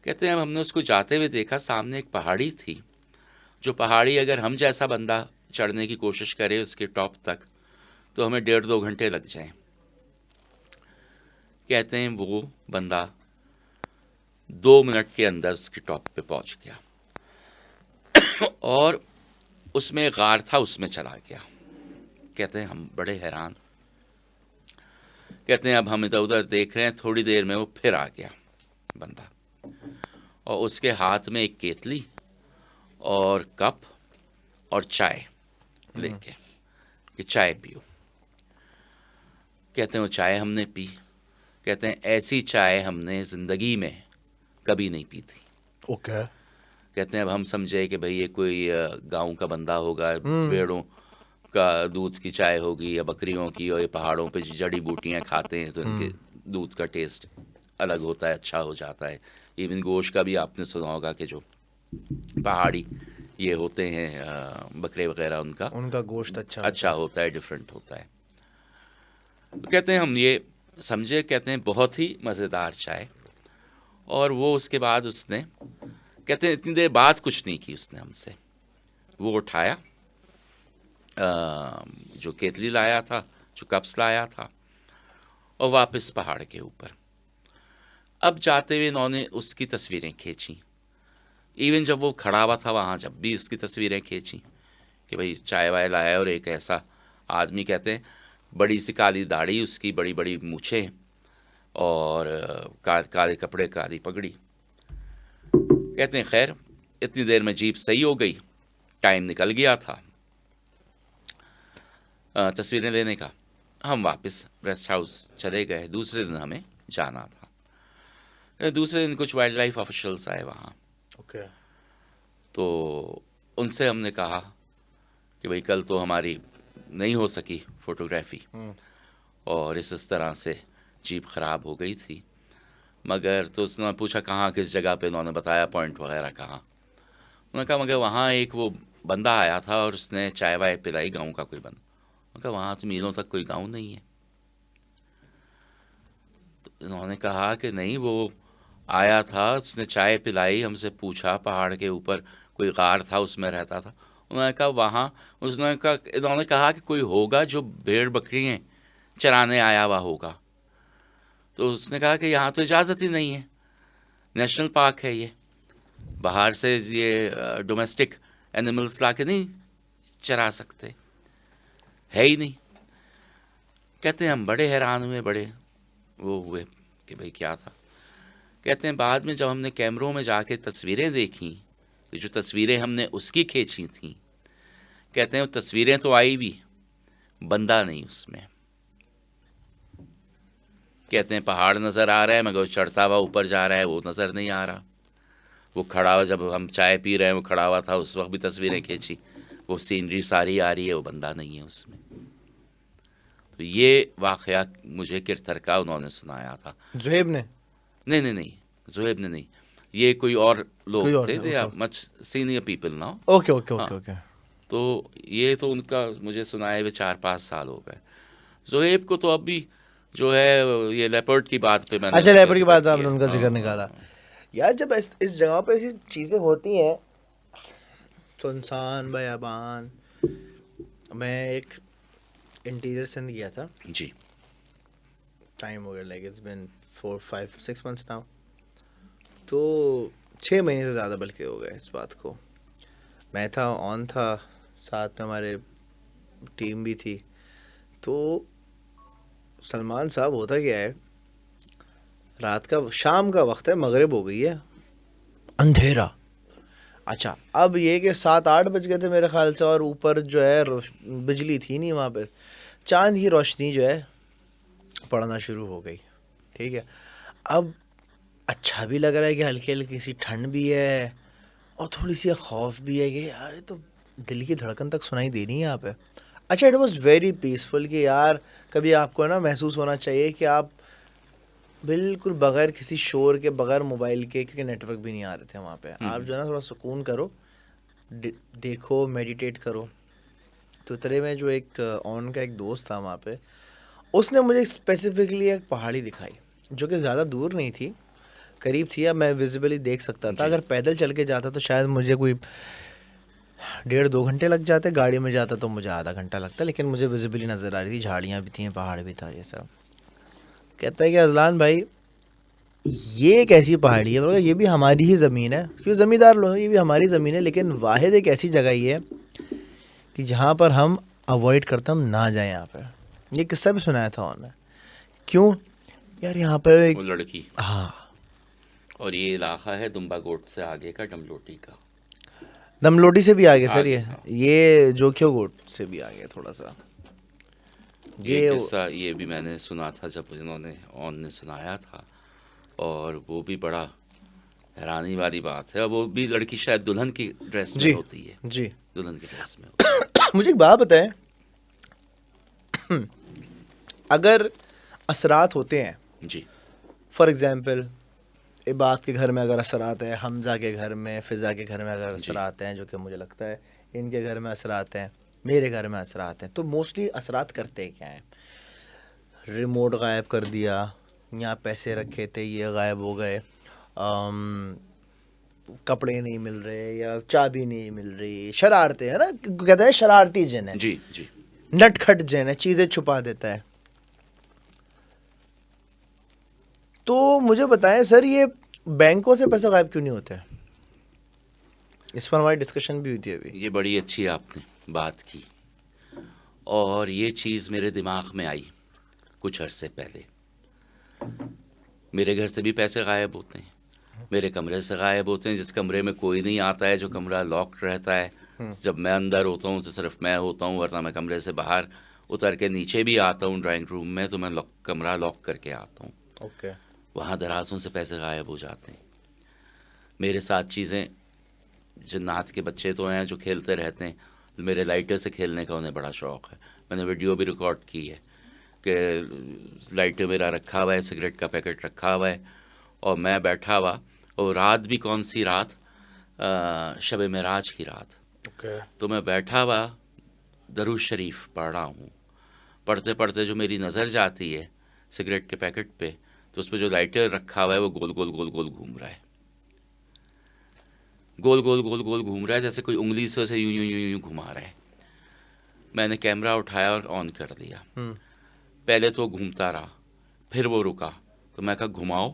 कहते हैं अब हमने उसको जाते हुए देखा, सामने एक पहाड़ी थी, जो पहाड़ी अगर हम जैसा बंदा चढ़ने की कोशिश करे उसके टॉप तक तो हमें 1.5-2 घंटे लग जाएं। कहते हैं वो बंदा 2 मिनट के अंदर उसकी टॉप पे पहुंच गया और उसमें गार था, उसमें चला गया। कहते हैं हम बड़े हैरान। कहते हैं अब हम इधर उधर देख रहे हैं, थोड़ी देर में वो फिर आ गया बंदा, और उसके हाथ में एक केतली और कप और चाय लेके कि चाय पियो। कहते हैं वो चाय हमने पी। कहते हैं ऐसी चाय हमने ज़िंदगी में कभी नहीं पी थी। ओके। कहते हैं अब हम समझे कि भाई ये कोई गांव का बंदा होगा, भेड़ों का दूध की चाय होगी या बकरियों की, और ये पहाड़ों पे जड़ी बूटियां खाते हैं तो इनके दूध का टेस्ट अलग होता है, अच्छा हो जाता है। इवन गोश्त का भी आपने सुना होगा कि जो पहाड़ी ये होते हैं बकरे वगैरह, उनका गोश्त अच्छा होता है, डिफरेंट होता है। तो कहते हैं हम ये समझे। कहते हैं बहुत ही मज़ेदार चाय। और वो उसके बाद उसने, कहते हैं इतनी देर बात कुछ नहीं की उसने हमसे, वो उठाया जो केतली लाया था, जो कप्स लाया था, और वापस पहाड़ के ऊपर। अब जाते हुए इन्होंने उसकी तस्वीरें खींची। इवन जब वो खड़ा हुआ था वहाँ, जब भी उसकी तस्वीरें खींची कि भाई चाय वाय लाया, और एक ऐसा आदमी, कहते हैं बड़ी सी काली दाढ़ी उसकी, बड़ी बड़ी मूछें, और काले कपड़े, काली पगड़ी। कहते हैं खैर इतनी देर में जीप सही हो गई, टाइम निकल गया था तस्वीरें लेने का। हम वापस रेस्ट हाउस चले गए। दूसरे दिन हमें जाना था। दूसरे दिन कुछ वाइल्ड लाइफ ऑफिशियल्स आए वहाँ, ओके। तो उनसे हमने कहा कि भाई कल तो हमारी नहीं हो सकी फ़ोटोग्राफी, और इस तरह से जीप ख़राब हो गई थी। मगर तो उसने पूछा कहाँ, किस जगह पे, उन्होंने बताया पॉइंट वगैरह कहाँ। उन्होंने कहा मगर वहाँ एक वो बंदा आया था और उसने चाय वाय पिलाई, गाँव का कोई बंदा। उन्होंने कहा वहाँ तो मीलों तक कोई गाँव नहीं है। तो उन्होंने कहा कि नहीं, वो आया था, उसने चाय पिलाई, हमसे पूछा पहाड़ के ऊपर कोई गार था उसमें रहता था। उन्होंने कहा वहाँ, इन्होंने कहा कि कोई होगा जो भेड़ बकरियाँ चराने आया हुआ होगा। तो उसने कहा कि यहाँ तो इजाज़त ही नहीं है, नेशनल पार्क है ये, बाहर से ये डोमेस्टिक एनिमल्स ला के नहीं चरा सकते, है ही नहीं। कहते हैं हम बड़े हैरान हुए, बड़े वो हुए कि भाई क्या था। कहते हैं बाद में जब हमने कैमरों में जाके तस्वीरें देखी, कि जो तस्वीरें हमने उसकी खींची थी, कहते हैं वो तस्वीरें तो आई भी, बंदा नहीं उसमें। कहते हैं पहाड़ नज़र आ रहा है मगर वो चढ़ता हुआ ऊपर जा रहा है, वो नज़र नहीं आ रहा। वो खड़ा हुआ, जब हम चाय पी रहे हैं वो खड़ा हुआ था, उस वक्त भी तस्वीरें खींची, वो सीनरी सारी आ रही है, वो बंदा नहीं है उसमें। तो ये वाक़या मुझे किरथर का उन्होंने सुनाया था। ज़ुहैब ने? नहीं नहीं नहीं, ज़ुहैब ने नहीं, ये कोई और कोई लोग और थे, था, they are okay. Much senior people now. Okay, okay, हाँ, ओके, ओके। तो ये तो उनका मुझे सुनाए हुए 4-5 साल हो गए। ज़ुहैब को तो अभी जो है ये लेपर्ड की बात पे मैंने अच्छा, उसका लेपर्ड की जिक्र बात आपने किया। उनका हाँ जिक्र हाँ निकाला। हाँ। यार जब इस जगह पे ऐसी चीज़ें होती हैं, सुनसान बयाबान। मैं एक इंटीरियर सिंध गया था, जी टाइम हो गया, like it's been 4-5-6 months now. तो 6 महीने से ज़्यादा बल्कि हो गए इस बात को। मैं था, ऑन था, साथ में हमारे टीम भी थी। तो सलमान साहब, होता क्या है, रात का, शाम का वक्त है, मगरिब हो गई है, अंधेरा। अच्छा, अब ये कि 7-8 बज गए थे मेरे ख्याल से, और ऊपर जो है बिजली थी नहीं वहाँ पे, चांद की रोशनी जो है पड़ना शुरू हो गई। ठीक है, अब अच्छा भी लग रहा है कि हल्की हल्की सी ठंड भी है, और थोड़ी सी खौफ भी है कि यार ये तो दिल की धड़कन तक सुनाई दे रही है यहाँ पे। अच्छा, इट वॉज वेरी पीसफुल कि यार कभी आपको ना महसूस होना चाहिए कि आप बिल्कुल बगैर किसी शोर के, बगैर मोबाइल के, क्योंकि नेटवर्क भी नहीं आ रहे थे वहाँ पे, आप जो है ना थोड़ा सुकून करो, देखो, मेडिटेट करो। तो तरह में जो एक ऑन का एक दोस्त था वहाँ पे, उसने मुझे स्पेसिफिकली एक पहाड़ी दिखाई जो कि ज़्यादा दूर नहीं थी, करीब थी, अब मैं विजिबली देख सकता था। जी अगर पैदल चल के जाता तो शायद मुझे कोई 1.5-2 घंटे लग जाते, गाड़ी में जाता तो मुझे आधा घंटा लगता, लेकिन मुझे विजिबली नज़र आ रही थी, झाड़ियाँ भी थी, पहाड़ भी था, ये सब। कहता है कि अजलान भाई, ये एक ऐसी पहाड़ी है, मतलब ये भी हमारी ही ज़मीन है, क्योंकि ज़मींदार लोग, ये भी हमारी ज़मीन है, लेकिन वाहिद एक ऐसी जगह ही है कि जहाँ पर हम अवॉइड करते, हम ना जाएं यहाँ पर। ये किस्सा भी सुनाया था उन्होंने। क्यों यार, यहाँ पर वो एक, लड़की, हाँ, और ये इलाका है दुम्बा गोट से आगे का, डमलोटी का दमलोटी से भी आगे सर, आगे। हाँ, ये जोखियो गोट से भी आगे थोड़ा सा। ये ये किस्सा ये भी मैंने सुना था जब इन्होंने ऑन ने सुनाया था, और वो भी बड़ा हैरानी वाली बात है। और वो भी लड़की शायद दुल्हन की ड्रेस में जी, होती है, जी। दुल्हन की ड्रेस में होती मुझे एक बात बताएं, अगर असरात होते हैं, है। जी फॉर एग्जांपल इबाद के घर में अगर असरात है, हमजा के घर में, फ़िज़ा के घर में अगर जी असरात हैं, जो कि मुझे लगता है इनके घर में असरात हैं, मेरे घर में असरात हैं, तो मोस्टली असरात करते क्या हैं? रिमोट गायब कर दिया, यहाँ पैसे रखे थे ये गायब हो गए, कपड़े नहीं मिल रहे या चाबी नहीं मिल रही, शरारतें है ना, कहते हैं शरारती जिन है, जी जी। नटखट जिन है, चीजें छुपा देता है। तो मुझे बताएं सर, ये बैंकों से पैसा गायब क्यों नहीं होता है? इस पर हमारी डिस्कशन भी हुई थी अभी। ये बड़ी अच्छी आपने बात की, और ये चीज़ मेरे दिमाग में आई कुछ अरसे पहले। मेरे घर से भी पैसे गायब होते हैं, मेरे कमरे से गायब होते हैं, जिस कमरे में कोई नहीं आता है, जो कमरा लॉक्ड रहता है। जब मैं अंदर होता हूँ तो सिर्फ मैं होता हूँ, वरना मैं कमरे से बाहर उतर के नीचे भी आता हूँ ड्राइंग रूम में, तो मैं कमरा लॉक करके आता हूँ। ओके। वहाँ दराजों से पैसे गायब हो जाते हैं। मेरे साथ चीज़ें, जन्नात के बच्चे तो हैं जो खेलते रहते हैं, मेरे लाइटर से खेलने का उन्हें बड़ा शौक़ है। मैंने वीडियो भी रिकॉर्ड की है कि लाइटर मेरा रखा हुआ है, सिगरेट का पैकेट रखा हुआ है, और मैं बैठा हुआ, और रात भी कौन सी रात, शब मेराज की रात। ओके। तो मैं बैठा हुआ दरूद शरीफ पढ़ रहा हूँ, पढ़ते पढ़ते जो मेरी नज़र जाती है सिगरेट के पैकेट पे, तो उस पर जो लाइटर रखा हुआ है वो गोल गोल गोल गोल घूम रहा है, गोल गोल गोल गोल घूम रहा है, जैसे कोई उंगली से उसे यूं यूं यूं यूं घुमा रहा है। मैंने कैमरा उठाया और ऑन कर दिया। पहले तो घूमता रहा, फिर वो रुका, तो मैं कहा घुमाओ,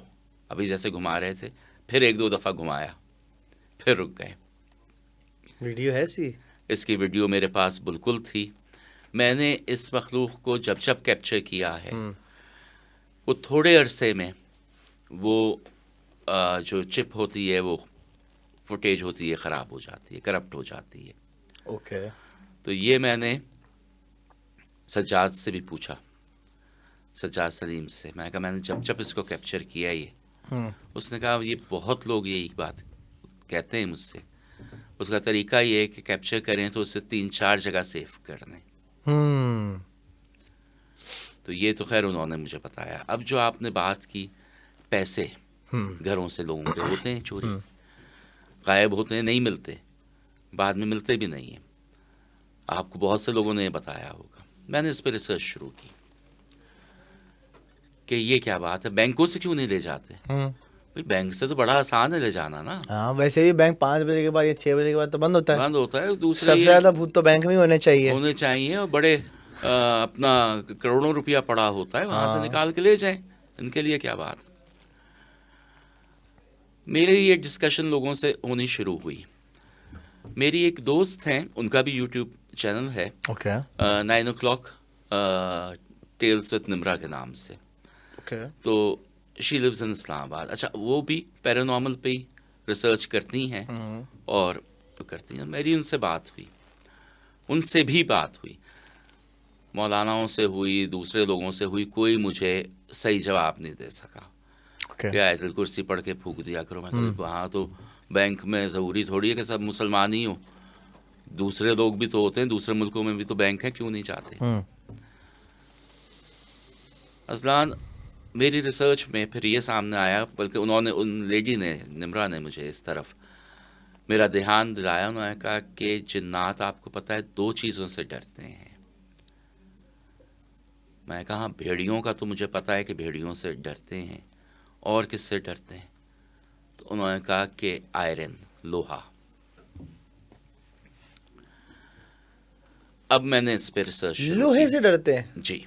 अभी जैसे घुमा रहे थे, फिर एक दो दफ़ा घुमाया, फिर रुक गए। वीडियो है सी? इसकी वीडियो मेरे पास बिल्कुल थी। मैंने इस मखलूक को जब जब कैप्चर किया है, वो थोड़े अरसे में वो जो चिप होती है, वो फुटेज होती है, ख़राब हो जाती है, करप्ट हो जाती है। ओके। तो ये मैंने सज्जाद से भी पूछा, सज्जाद सलीम से। मैं कहा मैंने जब जब इसको कैप्चर किया ये, उसने कहा ये बहुत लोग यही बात कहते हैं मुझसे। उसका तरीका ये है कि कैप्चर करें तो उसे 3-4 जगह सेव कर दें। तो ये तो खैर उन्होंने मुझे बताया। अब जो आपने बात की, पैसे घरों से लोगों के होते हैं चोरी, गायब होते हैं, नहीं मिलते, बाद में मिलते भी नहीं हैं। आपको बहुत से लोगों ने बताया होगा। मैंने इस पर रिसर्च शुरू की कि ये क्या बात है, बैंकों से क्यों नहीं ले जाते? भाई बैंक से तो बड़ा आसान है ले जाना ना। हाँ, वैसे भी बैंक 5 बजे के बाद या 6 बजे के बाद तो बंद होता है। बंद होता है। दूसरे सबसे ज्यादा भूत तो बैंक में होने चाहिए। और बड़े अपना करोड़ों रुपया पड़ा होता है, वहां से निकाल के ले जाएं, इनके लिए क्या बात। मेरे ये डिस्कशन लोगों से होनी शुरू हुई। मेरी एक दोस्त हैं, उनका भी यूट्यूब चैनल है, 9 o'clock टेल्स विद निम्रा के नाम से। तो शी लिव्स इन इस्लामाबाद। अच्छा, वो भी पैरानॉर्मल पे ही रिसर्च करती हैं और करती हैं। मेरी उनसे बात हुई, उनसे भी बात हुई, मौलानाओं से हुई, दूसरे लोगों से हुई, कोई मुझे सही जवाब नहीं दे सका। क्या आयतुल कुर्सी पढ़ के फूंक दिया करो। मैं कहती वहाँ तो बैंक में ज़रूरी थोड़ी है कि सब मुसलमान ही हो, दूसरे लोग भी तो होते हैं, दूसरे मुल्कों में भी तो बैंक है, क्यों नहीं जाते। अज़लान, मेरी रिसर्च में फिर ये सामने आया, बल्कि उन लेडी ने, निम्रा ने मुझे इस तरफ मेरा ध्यान दिलाया। उन्होंने कहा कि जिन्नात आपको पता है 2 चीज़ों से डरते हैं। मैं कहा भेड़ियों का तो मुझे पता है कि भेड़ियों से डरते हैं, और किससे डरते हैं? तो उन्होंने कहा कि आयरन, लोहा। अब मैंने इस पर रिसर्च, लोहे से डरते हैं? जी।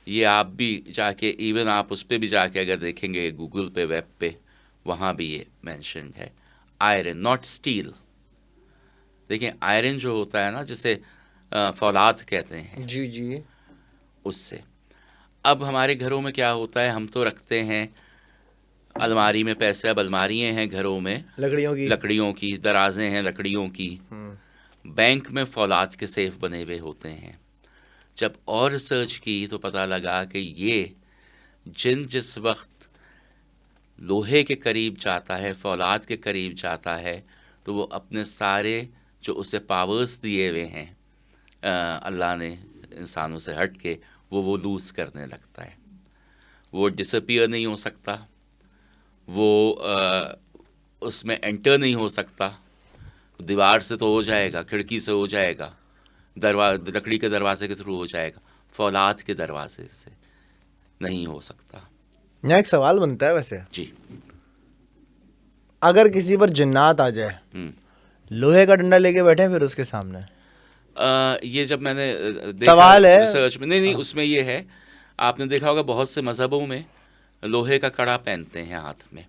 ये आप भी जाके, इवन आप उस पर भी जाके अगर देखेंगे गूगल पे, वेब पे, वहाँ भी ये मेंशन है, आयरन, नॉट स्टील। देखिए आयरन जो होता है ना, जिसे फौलाद कहते हैं, जी जी, उससे। अब हमारे घरों में क्या होता है, हम तो रखते हैं अलमारी में पैसे। अब अलमारियाँ हैं घरों में लकड़ियों की, दराजें हैं लकड़ियों की। बैंक में फौलाद के सेफ बने हुए होते हैं। जब और रिसर्च की तो पता लगा कि ये जिस वक्त लोहे के करीब जाता है, फौलाद के करीब जाता है, तो वो अपने सारे जो उसे पावर्स दिए हुए हैं अल्लाह ने इंसानों से हट के, वो लूज़ करने लगता है। वो डिसअपीयर नहीं हो सकता, वो उसमें एंटर नहीं हो सकता। दीवार से तो हो जाएगा, खिड़की से हो जाएगा, लकड़ी के दरवाजे के थ्रू हो जाएगा, फौलाद के दरवाजे से नहीं हो सकता। यहाँ एक सवाल बनता है वैसे। जी। अगर किसी पर जिन्नात आ जाए, लोहे का डंडा लेके बैठे फिर उसके सामने, ये जब मैंने देखा सवाल है। रिसर्च में, नहीं उसमें ये है, आपने देखा होगा बहुत से मजहबों में लोहे का कड़ा पहनते हैं हाथ में,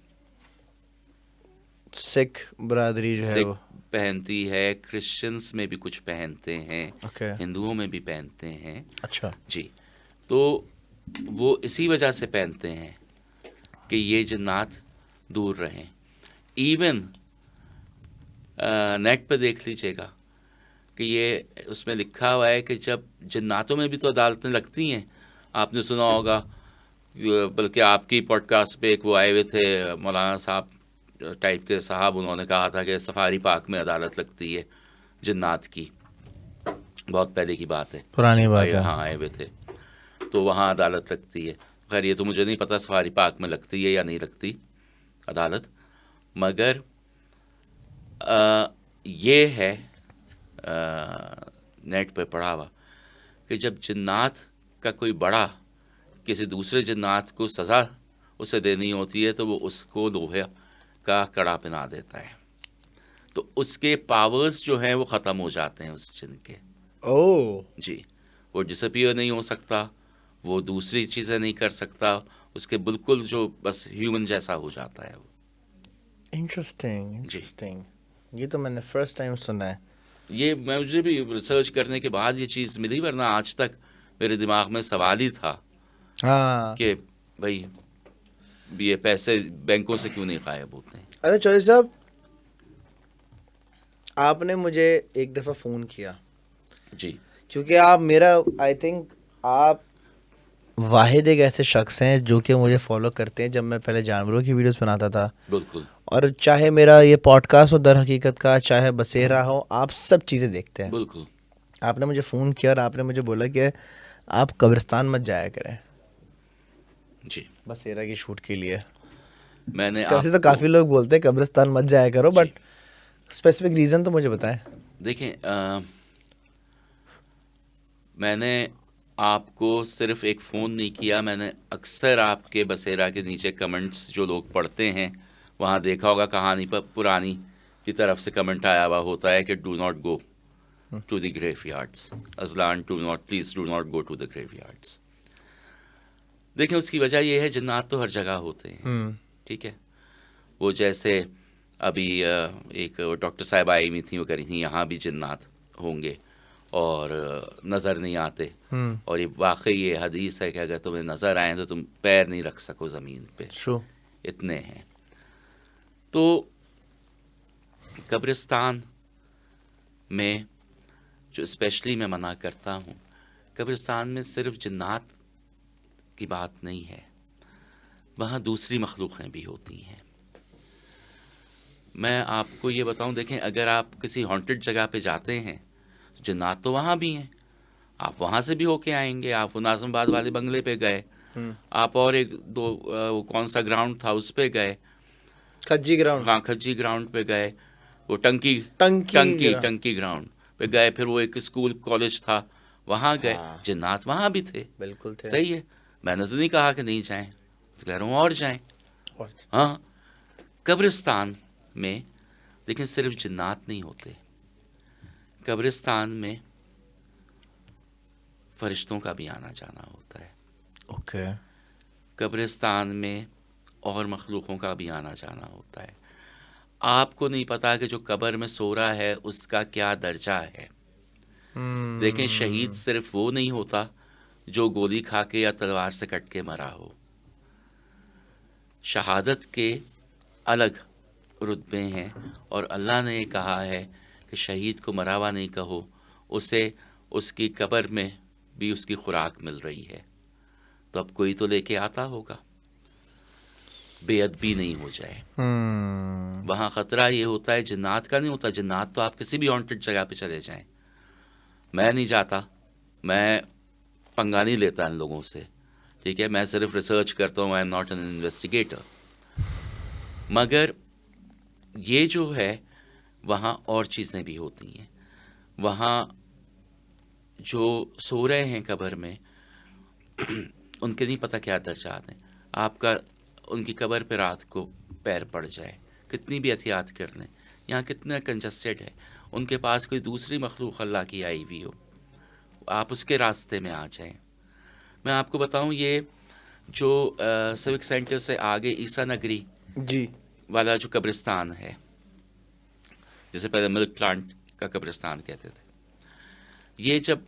सिख बरादरी जो है सिख वो, पहनती है, क्रिश्चियंस में भी कुछ पहनते हैं, ओके, हिंदुओं में भी पहनते हैं अच्छा, जी। तो वो इसी वजह से पहनते हैं कि ये जिन्नात दूर रहें। इवन नेट पे देख लीजिएगा कि ये उसमें लिखा हुआ है कि जब जिन्नातों में भी तो अदालतें लगती हैं, आपने सुना होगा, बल्कि आपकी पॉडकास्ट पे एक वो आए हुए थे मौलाना साहब टाइप के साहब, उन्होंने कहा था कि सफारी पार्क में अदालत लगती है जिन्नात की, बहुत पहले की बात है, पुरानी बात है। हाँ आए हुए थे, तो वहाँ अदालत लगती है। खैर ये तो मुझे नहीं पता सफारी पार्क में लगती है या नहीं लगती अदालत, मगर ये है नेट पे पढ़ा हुआ कि जब जिन्नात का कोई बड़ा किसी दूसरे जिन्नात को सज़ा उसे देनी होती है तो वो उसको लोहे का कड़ा पहना देता है, तो उसके पावर्स जो हैं वो ख़त्म हो जाते हैं उस जिन के। ओह, जी, वो डिसअपियर नहीं हो सकता, वो दूसरी चीज़ें नहीं कर सकता, उसके बिल्कुल जो बस ह्यूमन जैसा हो जाता है वो। इंटरेस्टिंग इंटरेस्टिंग, ये तो मैंने फर्स्ट टाइम सुना है। ये मुझे भी रिसर्च करने के बाद ये चीज़ मिली, वरना आज तक मेरे दिमाग में सवाल ही था हाँ, कि भाई ये पैसे बैंकों से क्यों नहीं गायब होते हैं। अरे चौधरी साहब, आपने मुझे एक दफ़ा फ़ोन किया, जी क्योंकि आप मेरा, आई थिंक आप वाहिद एक ऐसे शख्स हैं जो कि मुझे फॉलो करते हैं जब मैं पहले जानवरों की वीडियोस बनाता था, बिल्कुल और चाहे मेरा ये पॉडकास्ट हो दर हकीकत का, चाहे बसेरा हो, आप सब चीज़ें देखते हैं। बिल्कुल। आपने मुझे फ़ोन किया और आपने मुझे बोला कि आप कब्रिस्तान मत जाया करें जी बसेरा की शूट के लिए। मैंने वैसे तो आपको काफ़ी लोग बोलते हैं कब्रिस्तान मत जाया करो, जी। बट स्पेसिफिक रीज़न तो मुझे बताएं। देखें, मैंने आपको सिर्फ एक फ़ोन नहीं किया, मैंने अक्सर आपके बसेरा के नीचे कमेंट्स जो लोग पढ़ते हैं वहाँ देखा होगा, कहानी पर पुरानी की तरफ से कमेंट आया हुआ होता है कि do not go to the graveyards, Ajlan please do not go to the graveyards. देखें, उसकी वजह यह है जिन्नात तो हर जगह होते हैं, ठीक है। वो जैसे अभी एक डॉक्टर साहब आई हुई थी, वो कह रही थी यहाँ भी जिन्नात होंगे और नज़र नहीं आते, और ये वाकई ये हदीस है कि अगर तुम्हें नज़र आए तो तुम पैर नहीं रख सको ज़मीन पे, इतने हैं। तो कब्रिस्तान में जो स्पेशली मैं मना करता हूँ, कब्रिस्तान में सिर्फ जिन्नात की बात नहीं है, वहाँ दूसरी मखलूक़ें भी होती हैं। मैं आपको ये बताऊं, देखें, अगर आप किसी हॉन्टेड जगह पे जाते हैं तो जिन्नात तो वहाँ भी हैं, आप वहाँ से भी होके आएंगे। आप नाज़िमाबाद वाले बंगले पे गए, आप और एक दो वो कौन सा ग्राउंड था उस पे गए, खज्जी ग्राउंड, हाँ खज्जी ग्राउंड पे गए, वो टंकी ग्राउंड पे गए, फिर वो एक स्कूल कॉलेज था वहाँ गए, हाँ, जिन्नात वहाँ भी थे, बिल्कुल थे। सही है, मैंने तो नहीं कहा कि नहीं जाएं, तो कह रहा हूँ और जाएं। हाँ, कब्रिस्तान में लेकिन सिर्फ जिन्नात नहीं होते, कब्रिस्तान में फरिश्तों का भी आना जाना होता है। ओके, कब्रिस्तान में और मखलूक़ों का भी आना जाना होता है। आपको नहीं पता कि जो कब्र में सो रहा है उसका क्या दर्जा है। देखें, शहीद सिर्फ वो नहीं होता जो गोली खा के या तलवार से कट के मरा हो। शहादत के अलग रुतबे हैं, और अल्लाह ने कहा है कि शहीद को मरा हुआ नहीं कहो, उसे उसकी कब्र में भी उसकी खुराक मिल रही है, तो अब कोई तो लेके आता होगा, बेअदबी नहीं हो जाए। वहाँ ख़तरा ये होता है, जिन्नात का नहीं होता। जिन्नात तो आप किसी भी हॉन्टेड जगह पे चले जाएं, मैं नहीं जाता, मैं पंगा नहीं लेता इन लोगों से, ठीक है, मैं सिर्फ रिसर्च करता हूँ, I am not an investigator. मगर ये जो है वहाँ और चीज़ें भी होती हैं। वहाँ जो सो रहे हैं कब्र में उनके नहीं पता क्या दर्जात हैं। आपका उनकी कब्र पे रात को पैर पड़ जाए, कितनी भी एहतियात कर लें, यहाँ कितना कंजस्टेड है, उनके पास कोई दूसरी मखलूक अल्लाह की आई हुई हो, आप उसके रास्ते में आ जाएं। मैं आपको बताऊं, ये जो सिविक सेंटर से आगे ईसा नगरी जी वाला जो कब्रिस्तान है, जिसे पहले मिल्क प्लांट का कब्रिस्तान कहते थे, ये जब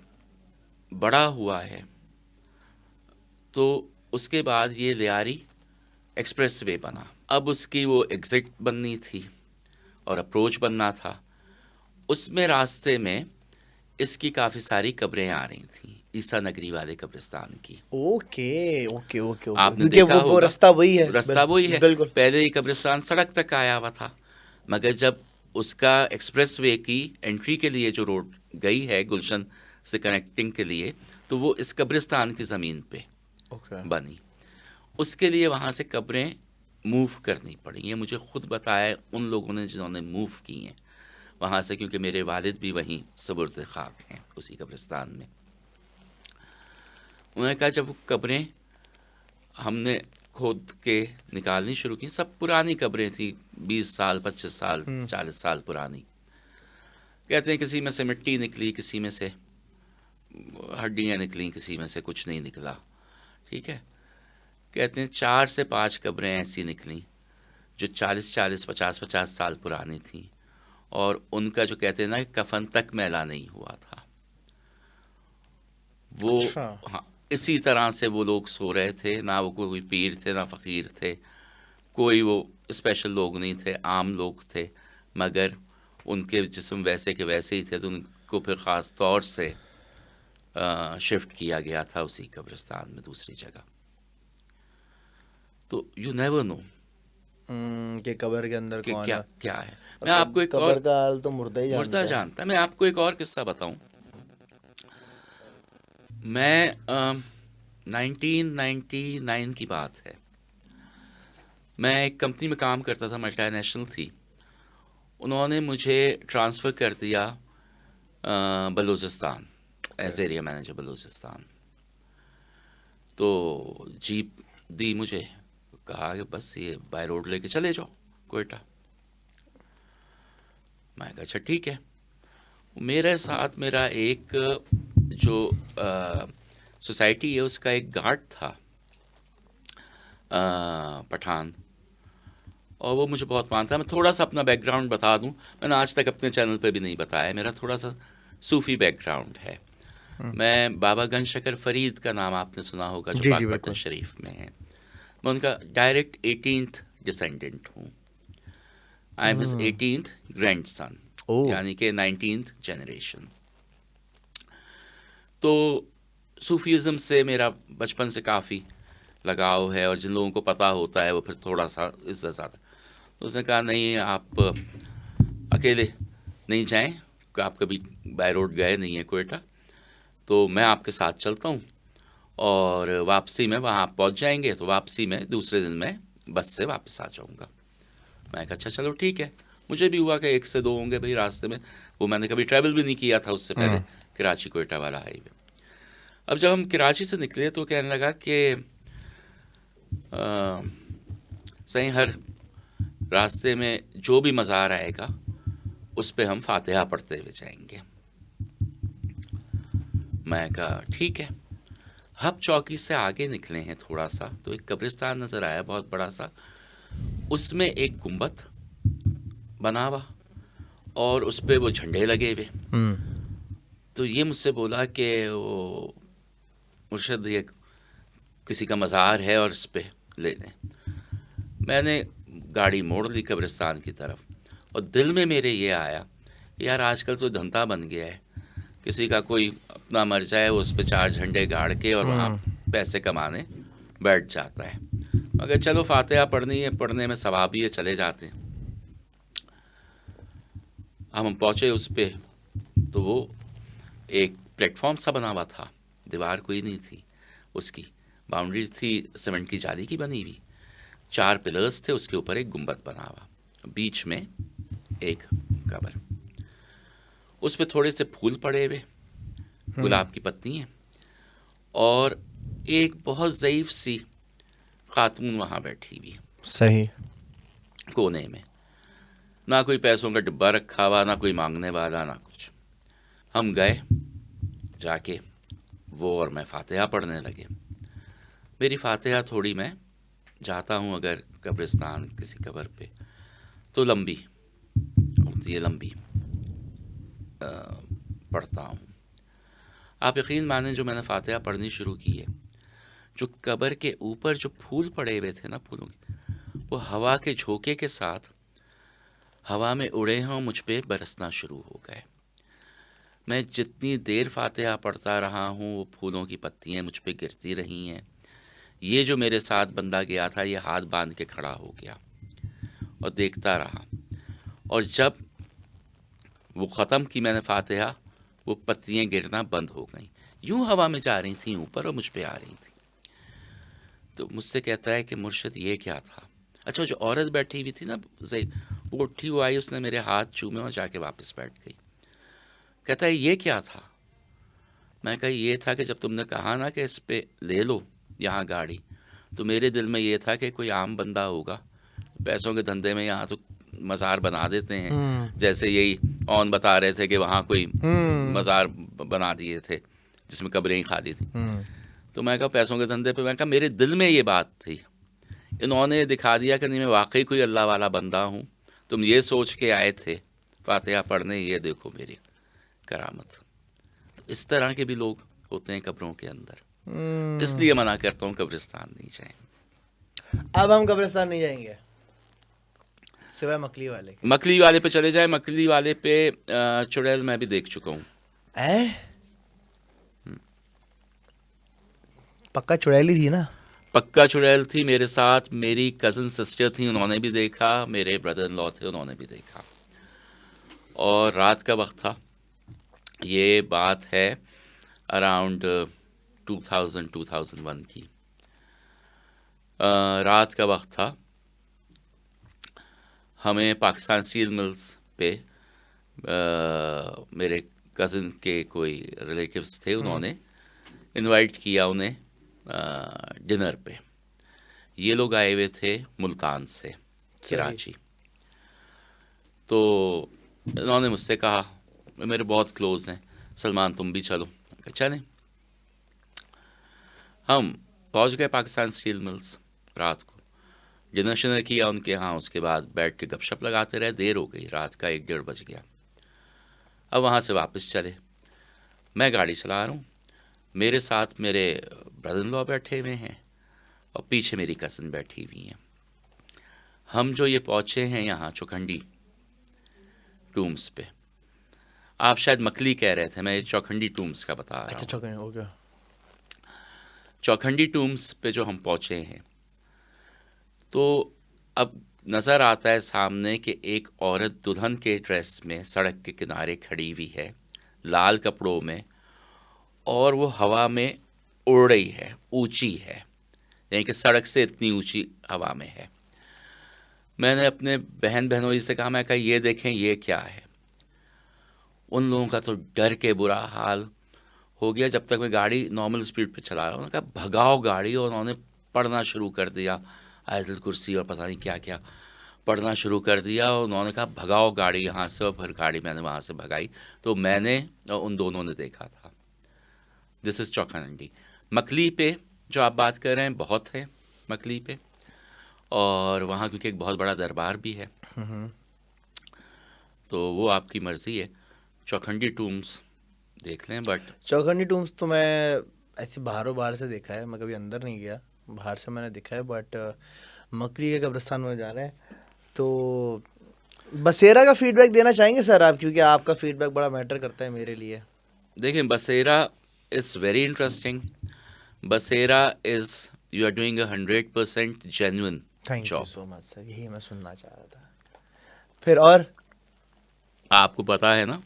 बड़ा हुआ है तो उसके बाद ये लियारी एक्सप्रेस वे बना। अब उसकी वो एग्ज़िट बननी थी और अप्रोच बनना था। उसमें रास्ते में इसकी काफ़ी सारी कब्रें आ रही थी, ईसा नगरी वाले कब्रिस्तान की। ओके ओके ओके ओके, आपने क्योंकि देखा वो होगा, रास्ता वही है, रास्ता वही है। बिल्कुल। पहले ये कब्रिस्तान सड़क तक आया हुआ था, मगर जब उसका एक्सप्रेस वे की एंट्री के लिए जो रोड गई है गुलशन से कनेक्टिंग के लिए, तो वो इस कब्रिस्तान की ज़मीन पे ओके बनी। उसके लिए वहाँ से कब्रें मूव करनी पड़ी। ये मुझे खुद बताया उन लोगों ने जिन्होंने मूव की हैं वहाँ से, क्योंकि मेरे वालिद भी वहीं सुबुर्द खाक हैं उसी कब्रिस्तान में। उन्होंने कहा जब वो कब्रें हमने खोद के निकालनी शुरू की, सब पुरानी कब्रें थी, 20 साल 25 साल 40 साल पुरानी। कहते हैं किसी में से मिट्टी निकली, किसी में से हड्डियाँ निकली, किसी में से कुछ नहीं निकला, ठीक है। कहते हैं 4 से 5 कब्रें ऐसी निकली जो 40-40 50-50 साल पुरानी थी, और उनका जो कहते हैं ना कफन तक मैला नहीं हुआ था। वो अच्छा। हाँ, इसी तरह से वो लोग सो रहे थे, ना वो कोई पीर थे ना फ़कीर थे, कोई वो स्पेशल लोग नहीं थे, आम लोग थे, मगर उनके जिस्म वैसे के वैसे ही थे, तो उनको फिर ख़ास तौर से शिफ्ट किया गया था उसी कब्रिस्तान में दूसरी जगह। तो यू नेवर नो कि कब्र के अंदर कि कौन क्या है। क्या है। मैं आपको एक कब्र और, का हाल तो मुर्दा ही मुर्दा जानता है। जानता है। मैं आपको एक और किस्सा बताऊं। मैं 1999 की बात है, मैं एक कंपनी में काम करता था, मल्टीनेशनल थी। उन्होंने मुझे ट्रांसफ़र कर दिया Balochistan as area manager Balochistan. तो जीप दी मुझे, कहा कि बस ये बाय रोड लेके चले जाओ कोयटा। मैं कहा अच्छा ठीक है। मेरे साथ मेरा एक जो सोसाइटी है उसका एक गार्ड था, पठान, और वो मुझे बहुत मानता है। मैं थोड़ा सा अपना बैकग्राउंड बता दूं, मैंने आज तक अपने चैनल पे भी नहीं बताया। मेरा थोड़ा सा सूफ़ी बैकग्राउंड है। मैं बाबा गंज शकर फरीद का नाम आपने सुना होगा, जो जी जी पाकपट्टन बिल्कुल। शरीफ में है। मैं उनका डायरेक्ट 18th डिसेंडेंट हूँ। I am his 18th grandson, oh यानी कि 19th जनरेशन। तो सूफीज़म से मेरा बचपन से काफ़ी लगाव है, और जिन लोगों को पता होता है वो फिर थोड़ा सा इज्जत ज़्यादा। तो उसने कहा नहीं, आप अकेले नहीं जाएं, आप कभी बाय रोड गए नहीं हैं कोयटा, तो मैं आपके साथ चलता हूँ, और वापसी में वहाँ आप पहुँच जाएंगे, तो वापसी में दूसरे दिन मैं बस से वापस आ जाऊँगा। मैं कहा अच्छा चलो ठीक है। मुझे भी हुआ कि 1 से 2 होंगे भाई रास्ते में, वो मैंने कभी ट्रैवल भी नहीं किया था उससे पहले, कराची कोयटा वाला हाईवे। अब जब हम कराची से निकले तो कहने लगा कि सही हर रास्ते में जो भी मज़ार आएगा उस पे हम फातिहा पढ़ते हुए जाएंगे। मैं कहा ठीक है। हब चौकी से आगे निकले हैं थोड़ा सा, तो एक कब्रिस्तान नज़र आया बहुत बड़ा सा, उसमें एक गुंबद बना हुआ और उस पे वो झंडे लगे हुए। तो ये मुझसे बोला कि वो मुर्शद ये किसी का मज़ार है और इस पे ले लें। मैंने गाड़ी मोड़ ली कब्रिस्तान की तरफ, और दिल में मेरे ये आया यार आजकल तो धंधा बन गया है, किसी का कोई अपना मर जाए उस पे 4 झंडे गाड़ के और वहाँ पैसे कमाने बैठ जाता है। मगर चलो फातिहा पढ़नी है, पढ़ने में सवाब ही है, चले जाते हैं। हम पहुँचे उस पे, तो वो एक प्लेटफॉर्म सा बना हुआ था, दीवार कोई नहीं थी, उसकी बाउंड्री थी सीमेंट की जाली की बनी हुई, 4 पिलर्स थे, उसके ऊपर एक गुंबद बना हुआ, बीच में एक कब्र, उस पे थोड़े से फूल पड़े हुए, गुलाब की पत्ती हैं, और एक बहुत ज़ईफ़ सी खातून वहाँ बैठी हुई सही। कोने में। ना कोई पैसों का डिब्बा रखा हुआ, ना कोई मांगने वाला, ना कुछ। हम गए, जाके वो और मैं फातिहा पढ़ने लगे। मेरी फातिहा थोड़ी, मैं जाता हूँ अगर कब्रिस्तान किसी कब्र पे तो लंबी होती है, लंबी पढ़ता हूँ। आप यकीन मानें, जो मैंने फातिहा पढ़नी शुरू की है, जो कब्र के ऊपर जो फूल पड़े हुए थे ना, फूलों के, वो हवा के झोंके के साथ हवा में उड़े हैं और मुझ पे बरसना शुरू हो गए। मैं जितनी देर फातिहा पढ़ता रहा हूँ, वो फूलों की पत्तियाँ मुझ पे गिरती रही हैं। ये जो मेरे साथ बंदा गया था, ये हाथ बांध के खड़ा हो गया और देखता रहा। और जब वो ख़त्म की मैंने फातिहा, वो पत्तियाँ गिरना बंद हो गईं, यूं हवा में जा रही थी ऊपर और मुझ पे आ रही थी। तो मुझसे कहता है कि मुर्शिद ये क्या था। अच्छा, जो औरत बैठी हुई थी ना, वो उठी, वो आई, उसने मेरे हाथ चूमे और जाके वापस बैठ गई। कहता है ये क्या था। मैं कहा ये था कि जब तुमने कहा ना कि इस पे ले लो यहाँ गाड़ी, तो मेरे दिल में ये था कि कोई आम बंदा होगा, पैसों के धंधे में यहाँ तो मज़ार बना देते हैं, जैसे यही ऑन बता रहे थे कि वहाँ कोई मज़ार बना दिए थे जिसमें कब्रें ही खाली थी। तो मैं कहा पैसों के धंधे पे, मैं कहा मेरे दिल में ये बात थी, इन्होंने दिखा दिया कि नहीं, मैं वाकई कोई अल्लाह वाला बंदा हूँ। तुम ये सोच के आए थे फातिहा पढ़ने, ये देखो मेरी करामत। तो इस तरह के भी लोग होते हैं कब्रों के अंदर, इसलिए मना करता हूँ कब्रिस्तान नहीं जाएं। अब हम कब्रिस्तान नहीं जाएंगे सिवाय मकली वाले के। मकली वाले पे चले जाए। मकली वाले पे चुड़ैल मैं भी देख चुका हूँ। पक्का चुड़ैली थी ना? पक्का चुड़ैल थी। मेरे साथ मेरी कज़न सिस्टर थी, उन्होंने भी देखा, मेरे ब्रदर इन लॉ थे, उन्होंने भी देखा। और रात का वक्त था, ये बात है अराउंड 2001 की। रात का वक्त था। हमें पाकिस्तान स्टील मिल्स पे मेरे कज़न के कोई रिलेटिव्स थे, उन्होंने इनवाइट किया उन्हें डिनर पे। ये लोग आए हुए थे मुल्तान से, कराची। तो इन्होंने मुझसे कहा, मेरे बहुत क्लोज हैं, सलमान तुम भी चलो। चलें। हम पहुंच गए पाकिस्तान स्टील मिल्स रात को, डिनर शिनर किया उनके यहाँ, उसके बाद बैठ के गपशप लगाते रहे। देर हो गई, रात का 1-1:30 बज गया। अब वहाँ से वापस चले। मैं गाड़ी चला रहा हूँ, मेरे साथ मेरे ब्रदर इन लॉ बैठे हुए हैं और पीछे मेरी कज़न बैठी हुई हैं। हम जो ये पहुँचे हैं यहाँ चौखंडी टूम्स पे, आप शायद मकली कह रहे थे, मैं चौखंडी टूम्स का बता रहा हूँ। चौखंडी, ओके। चौखंडी टूम्स पे जो हम पहुँचे हैं, तो अब नज़र आता है सामने कि एक औरत दुल्हन के ड्रेस में सड़क के किनारे खड़ी हुई है, लाल कपड़ों में, और वो हवा में उड़ रही है, ऊंची है, यानी कि सड़क से इतनी ऊंची हवा में है। मैंने अपने बहनोई से कहा, मैं कहा ये देखें ये क्या है। उन लोगों का तो डर के बुरा हाल हो गया। जब तक मैं गाड़ी नॉर्मल स्पीड पे चला रहा हूँ, उन्होंने कहा भगाओ गाड़ी, और उन्होंने पढ़ना शुरू कर दिया, आयतुल कुर्सी और पता नहीं क्या क्या पढ़ना शुरू कर दिया। और उन्होंने कहा भगाओ गाड़ी यहाँ से, और फिर गाड़ी मैंने वहाँ से भगाई। तो मैंने और उन दोनों ने देखा था। This is Chaukhandi. मकली पे जो आप बात कर रहे हैं, बहुत है मकली पे, और वहाँ क्योंकि एक बहुत बड़ा दरबार भी है, तो वो आपकी मर्ज़ी है। चौखंडी टूम्स देख लें, बट चौखंडी टूम्स तो मैं ऐसे बाहर से देखा है, मैं कभी अंदर नहीं गया, बाहर से मैंने देखा है। बट मकली के कब्रिस्तान में जाना है तो बसेरा का फीडबैक देना चाहेंगे सर आप, क्योंकि आपका फीडबैक बड़ा मैटर करता है मेरे लिए। देखें, Basera is very interesting. Basera is, you are doing 100% genuine thank you job. So much sir, यही मैं सुनना चाह रहा था। फिर और आपको पता है ना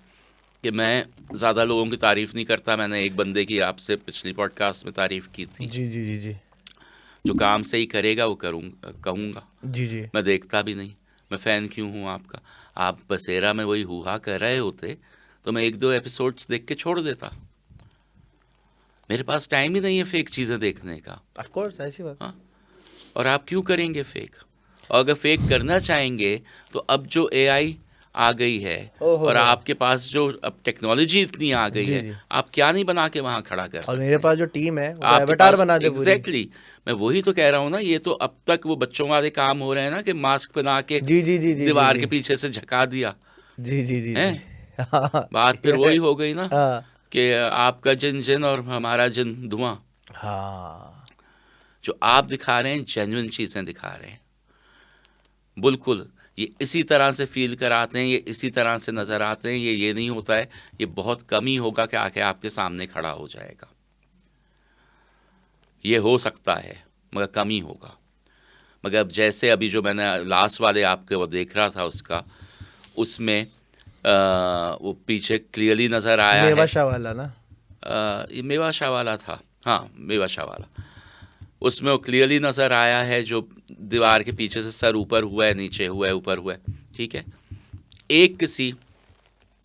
कि मैं ज़्यादा लोगों की तारीफ़ नहीं करता। मैंने एक बंदे की आपसे पिछली पॉडकास्ट में तारीफ़ की थी। जी जी जी जी जो काम सही करेगा वो कहूँगा। जी जी। मैं देखता भी नहीं, मैं फ़ैन क्यों हूँ आपका। आप बसेरा में वही हुआ कर रहे होते तो मैं 1-2 एपिसोड्स देख के छोड़ देता। मेरे पास टाइम ही नहीं है फेक चीज़ें देखने का। ऑफ कोर्स, ऐसी बात। हाँ, और आप क्यों करेंगे फेक। और अगर फेक करना चाहेंगे तो अब जो एआई आ गई है और आपके पास जो अब टेक्नोलॉजी इतनी आ गई जी, है, जी। आप क्या नहीं बना के वहाँ खड़ा कर और सकते मेरे हैं। पास जो टीम है वो आपके एवटार पास बना दे पूरी। एग्जैक्टली मैं वही तो कह रहा हूँ ना, ये तो अब तक वो बच्चों वाले काम हो रहे हैं ना कि मास्क बना के जी जी जी जी जी दीवार जी के पीछे से झका दिया जी जी जी जी। है। हाँ बात फिर वही हो गई ना हाँ कि आपका जिन जिन और हमारा जिन धुआं। हाँ। जो आप दिखा रहे हैं जेन्युइन चीज़ें दिखा रहे हैं, बिल्कुल ये इसी तरह से फील कराते हैं, ये इसी तरह से नज़र आते हैं। ये नहीं होता है, ये बहुत कम ही होगा कि आके आपके सामने खड़ा हो जाएगा। ये हो सकता है मगर कम ही होगा। मगर अब जैसे अभी जो मैंने लास्ट वाले आपके वो देख रहा था उसका, उसमें वो पीछे क्लियरली नज़र आया है। मेवाशा वाला ना? ये मेवाशा वाला था, हाँ मेवाशा वाला। उसमें वो क्लियरली नज़र आया है जो दीवार के पीछे से सर ऊपर हुआ है, नीचे हुआ है, ऊपर हुआ है, ठीक है। एक किसी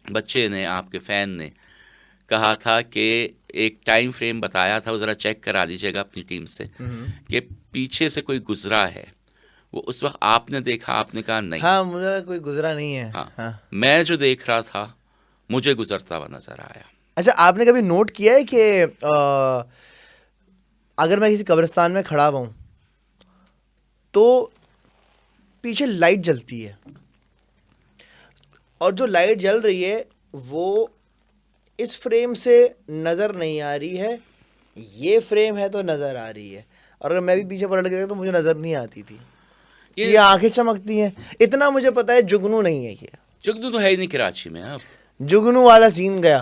बच्चे ने, आपके फ़ैन ने कहा था कि एक टाइम फ्रेम बताया था, वो ज़रा चेक करा लीजिएगा अपनी टीम से कि पीछे से कोई गुजरा है। वो उस वक्त आपने देखा, आपने कहा नहीं। हाँ, मुझे कोई गुजरा नहीं है। हाँ, हाँ। मैं जो देख रहा था मुझे गुजरता हुआ नज़र आया। अच्छा, आपने कभी नोट किया है कि अगर मैं किसी कब्रिस्तान में खड़ा हूँ तो पीछे लाइट जलती है, और जो लाइट जल रही है वो इस फ्रेम से नज़र नहीं आ रही है, ये फ्रेम है तो नज़र आ रही है, और अगर मैं भी पीछे पलट गया तो मुझे नज़र नहीं आती थी। ये आंखें चमकती हैं, इतना मुझे पता है। जुगनू नहीं है ये, जुगनू तो है ही नहीं कराची में। अब जुगनू वाला सीन गया।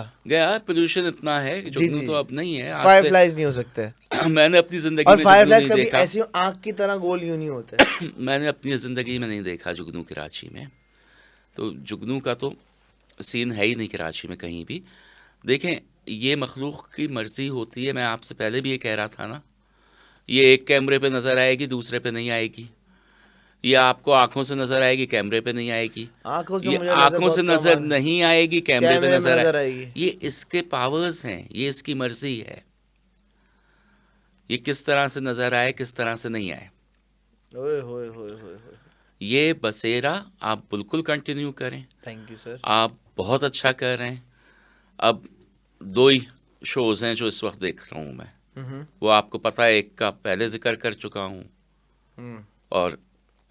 पोल्यूशन इतना है, जी जुगनू जी, तो अब नहीं है। आज फायर फ्लाइज नहीं हो सकते, से मैंने अपनी ज़िंदगी और में फायर जुगनू फ्लाइज नहीं कभी देखा। ऐसी आंख की तरह गोल यूं नहीं होते। मैंने अपनी ज़िंदगी में नहीं देखा जुगनू कराची में। तो जुगनू का तो सीन है ही नहीं कराची में कहीं भी। देखें, ये मखलूक की मर्ज़ी होती है। मैं आपसे पहले भी ये कह रहा था ना, ये एक कैमरे पे नज़र आएगी, दूसरे पे नहीं आएगी। ये आपको आंखों से नज़र आएगी, कैमरे पे नहीं आएगी। आंखों से ये मुझे नजर आंखों से बहुत कम नज़र नहीं आएगी, कैमरे पे कैमरे में नज़र नजर आए। आएगी। ये इसके पावर्स हैं, ये इसकी मर्ज़ी है, ये किस तरह से नज़र आए, किस तरह से नहीं आए। ओए होए होए होए होए। ये बसेरा आप बिल्कुल कंटिन्यू करें। Thank you sir. आप बहुत अच्छा कर रहे हैं। अब 2 ही शोज़ हैं जो इस वक्त देख रहा हूँ मैं। वो आपको पता है, एक का पहले जिक्र कर चुका हूँ और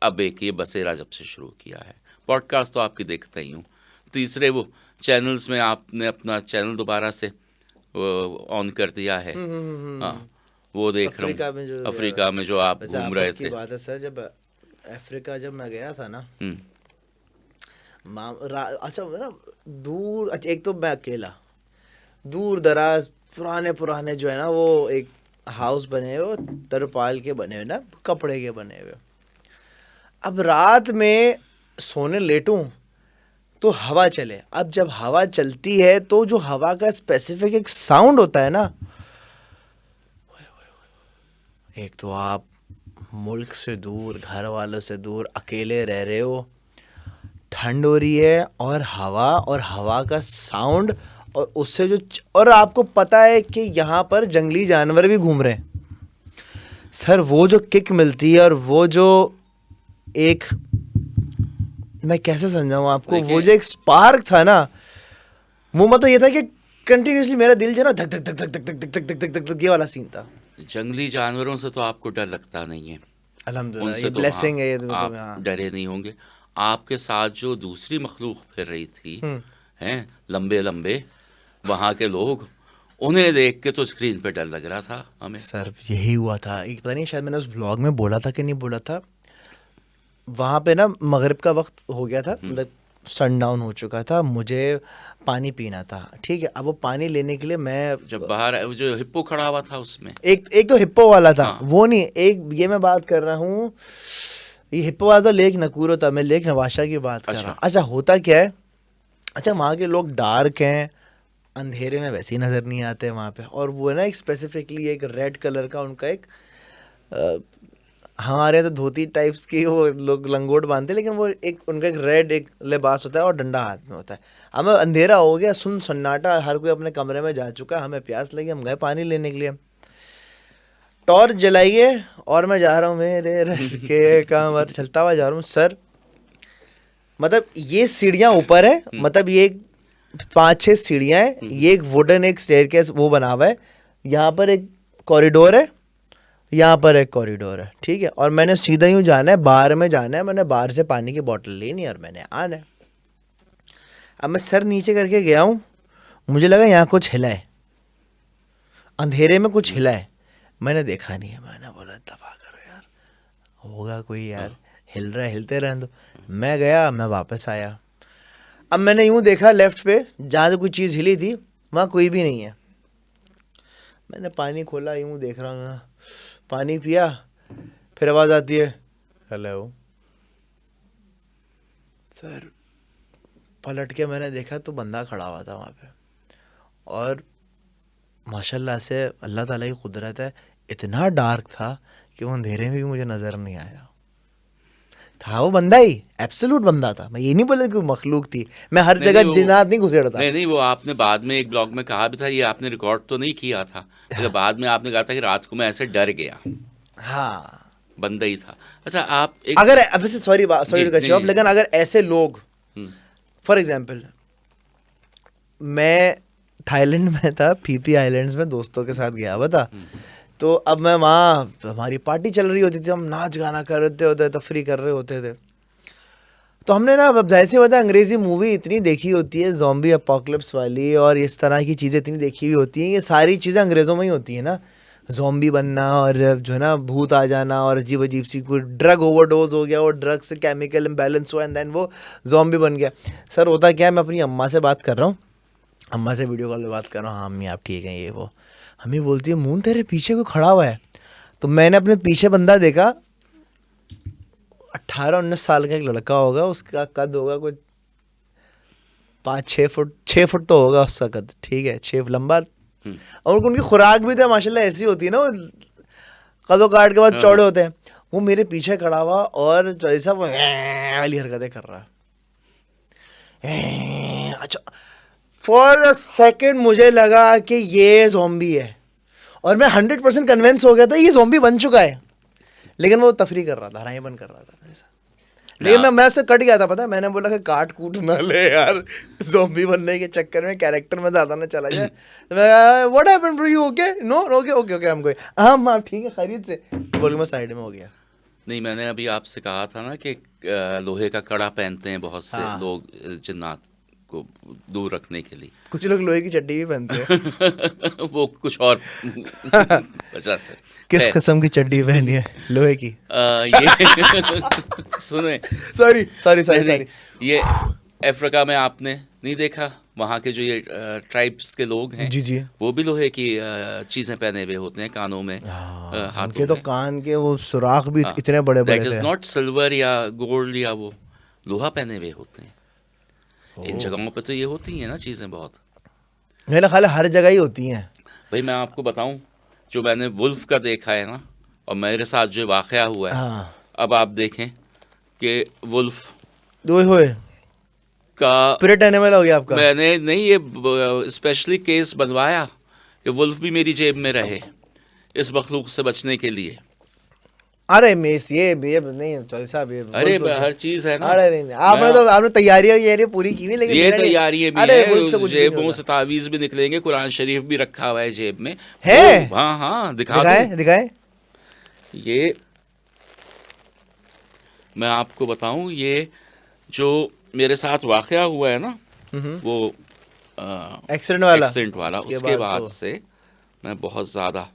अब एक ये बसेरा जब से शुरू किया है। पॉडकास्ट तो आपकी देखता ही हूँ। तीसरे वो चैनल्स में आपने अपना चैनल दोबारा से ऑन कर दिया है। हाँ, वो देख रहा अफ्रीका में हूँ। जो अफ्रीका में जो आप वैसे घूम आपस रहे की थे। बात है सर, जब अफ्रीका जब मैं गया था ना, अच्छा ना, दूर, अच्छा एक तो मैं अकेला, दूर दराज पुराने पुराने जो है ना वो एक हाउस बने हुए, तरपाल के बने हुए ना, कपड़े के बने हुए। अब रात में सोने लेटूं तो हवा चले। अब जब हवा चलती है तो जो हवा का स्पेसिफिक एक साउंड होता है ना, एक तो आप मुल्क से दूर, घर वालों से दूर, अकेले रह रहे हो, ठंड हो रही है, और हवा का साउंड, और उससे जो और आपको पता है कि यहाँ पर जंगली जानवर भी घूम रहे हैं सर, वो जो किक मिलती है, और वो जो एक, मैं कैसे समझाऊं आपको, वो जो एक स्पार्क था ना, वो मतलब ये था कि कंटिन्यूसली मेरा दिल जो ना धक धक धक धक धक धक धक धक धक धक ये वाला सीन था। जंगली जानवरों से तो आपको डर लगता नहीं है, अल्हम्दुलिल्लाह, उनसे ये तो ब्लेसिंग है ये तो, आप हाँ। डरे नहीं होंगे। आपके साथ जो दूसरी मखलूक फिर रही थी, हैं लंबे लंबे, वहाँ के लोग, उन्हें देख के तो स्क्रीन पे डर लग रहा था हमें। सर यही हुआ था, एक पता नहीं शायद मैंने उस व्लॉग में बोला था कि नहीं बोला था, वहाँ पे ना मगरिब का वक्त हो गया था, मतलब सनडाउन हो चुका था, मुझे पानी पीना था, ठीक है। अब वो पानी लेने के लिए मैं जब बाहर जो हिप्पो खड़ा हुआ था उसमें, एक तो हिप्पो वाला था, हाँ। वो नहीं, एक ये मैं बात कर रहा हूँ, ये हिप्पो वाला तो लेक नकूरो था, मैं लेक नवाशा की बात कर रहा हूँ। अच्छा, होता क्या है, अच्छा वहाँ के लोग डार्क हैं, अंधेरे में वैसे ही नज़र नहीं आते वहाँ पे, और वो है ना एक स्पेसिफिकली एक रेड कलर का उनका एक हमारे तो धोती टाइप्स की वो लोग लंगोट बांधते हैं, लेकिन वो एक उनका एक रेड एक लिबास होता है और डंडा हाथ में होता है। हमें अंधेरा हो गया, सन्नाटा, हर कोई अपने कमरे में जा चुका है, हमें प्यास लगी, हम गए पानी लेने के लिए। टॉर्च जलाइए और मैं जा रहा हूँ मेरे रश के कमर, चलता हुआ जा रहा हूँ सर। मतलब ये सीढ़ियाँ ऊपर है, मतलब ये 5-6 सीढ़ियाँ हैं, ये एक वुडन एक स्टेयरकेस वो बना हुआ है, यहाँ पर एक कॉरिडोर है, यहाँ पर एक कॉरिडोर है, ठीक है। और मैंने सीधा यूँ जाना है, बाहर में जाना है, मैंने बाहर से पानी की बोतल लेनी और मैंने आना है। अब मैं सर नीचे करके गया हूँ, मुझे लगा यहाँ कुछ हिला है, अंधेरे में कुछ हिला है, मैंने देखा नहीं है। मैंने बोला दफा करो यार, होगा कोई यार, हिल रहा है हिलते रहने दो। मैं गया, मैं वापस आया। अब मैंने यूं देखा लेफ्ट पे, जहाँ से कोई चीज़ हिली थी वहाँ कोई भी नहीं है। मैंने पानी खोला, यूं देख रहा हूँ, पानी पिया, फिर आवाज़ आती है हेलो सर। पलट के मैंने देखा तो बंदा खड़ा हुआ था वहाँ पे, और माशाल्लाह से अल्लाह ताला की कुदरत है, इतना डार्क था कि वो अंधेरे में भी मुझे नज़र नहीं आया। था वो बंदा ही, एब्सोल्यूट बंदा था। मैं ये नहीं बोला कि वो मखलूक थी, मैं हर नहीं, जगह नहीं, जिन्नात नहीं घुसेड़ता। नहीं, वो आपने बाद में एक ब्लॉग में कहा भी था, ये आपने रिकॉर्ड तो नहीं किया था, लेकिन बाद में आपने कहा था कि रात को मैं ऐसे डर गया, हाँ, बंदा ही था। अच्छा, आप एक अगर वैसे सॉरी जी, टू कट यू ऑफ, नहीं, लेकिन अगर ऐसे लोग, हम्म, फॉर एग्जांपल मैं थाईलैंड में था, पीपी आइलैंड्स में दोस्तों के साथ गया हुआ था। तो अब मैं वहाँ, हमारी पार्टी चल रही होती थी, हम नाच गाना कर रहे होते, तफरी कर रहे होते थे। तो हमने ना, अब जाहिर सी बात है, अंग्रेजी मूवी इतनी देखी होती है, ज़ॉम्बी अपोकलिप्स वाली और इस तरह की चीज़ें इतनी देखी हुई होती हैं, ये सारी चीज़ें अंग्रेज़ों में ही होती हैं ना, ज़ॉम्बी बनना और जो है ना भूत आ जाना और अजीब अजीब सी कोई ड्रग ओवरडोज हो गया और ड्रग से केमिकल इम्बैलेंस हुआ एंड देन वो ज़ॉम्बी बन गया। सर होता क्या है, मैं अपनी अम्मा से बात कर रहा हूँ, अम्मा से वीडियो कॉल पे बात कर रहा हूँ, हाँ अम्मी आप ठीक हैं ये वो, हमें बोलती है मून तेरे पीछे कोई खड़ा हुआ है। तो मैंने अपने पीछे बंदा देखा, 18-19 साल का एक लड़का होगा, उसका कद होगा कुछ 5-6 फुट, 6 फुट तो होगा उसका कद, ठीक है, 6 लंबा। और उनकी खुराक भी तो माशाल्लाह ऐसी होती है ना, वो कदों काट के बाद चौड़े होते हैं। वो मेरे पीछे खड़ा हुआ और जैसा वो वाली हरकतें कर रहा है। अच्छा, फॉर अ सेकेंड मुझे लगा कि ये ज़ॉम्बी है, और मैं 100% कन्विंस हो गया था ये ज़ॉम्बी बन चुका है, लेकिन वो तफरी कर रहा था, हराई बन कर रहा था मेरे साथ। लेकिन मैं उससे कट गया था, पता है, मैंने बोला कि काट कूट ना ले यार, ज़ॉम्बी बनने के चक्कर में कैरेक्टर में ज़्यादा ना चला जाए। तो मैं what happened bro, you okay, no okay okay okay, हम कोई हाँ ठीक है खैरियत से बोल के मैं साइड में हो गया। नहीं, मैंने अभी आपसे कहा था ना कि लोहे का कड़ा पहनते हैं बहुत से हाँ, लोग जिन्नात को दूर रखने के लिए। कुछ लोग लोहे की चड्डी भी पहनते हैं। वो कुछ और वजह से। किस खैर, किस्म की चड्डी पहनी है, लोहे की? ये सुने, सॉरी सॉरी नहीं, सॉरी नहीं, सॉरी। ये अफ्रीका में आपने नहीं देखा, वहाँ के जो ये ट्राइब्स के लोग हैं, जी जी, वो भी लोहे की चीज़ें पहने हुए होते हैं, कानों में, हाँ, हाथों उनके तो में। कान के वो सुराख भी हाँ, इतने बड़े बड़े दैट इज़ थे। नॉट सिल्वर या गोल्ड या वो, लोहा पहने हुए होते हैं। इन ओह, जगहों पे तो ये होती हैं ना चीज़ें बहुत। मेरा ख्याल है हर जगह ही होती हैं। भाई मैं आपको बताऊं, जो मैंने वुल्फ का देखा है ना, और मेरे साथ जो वाक़या हुआ है, हाँ, अब आप देखें कि वुल्फ दो होए, का स्पिरिट एनिमल हो गया आपका। मैंने नहीं ये स्पेशली केस बनवाया कि वुल्फ भी मेरी जेब में रहे इस मखलूक से बचने के लिए। अरे मिस ये नहीं चौधरी साहब, ये अरे वुल्फ हर चीज़ है ना। अरे नहीं नहीं, आपने मैं तो आपने तैयारियां ये पूरी की हुई, लेकिन ये मेरा नहीं। तैयारी भी अरे वुल्फ से है, कुछ भी नहीं जेबों होता से तावीज़ भी निकलेंगे, कुरान शरीफ भी रखा हुआ है जेब में। है। वो हाँ हाँ, दिखा दूँ। दिखाए दिखाए। ये मैं आपको बताऊं, ये जो मेरे साथ वाक़या हुआ है ना, वो एक्सीडेंट वाला, एक्सीडेंट वाला, उसके बाद से मैं बहुत ज़्यादा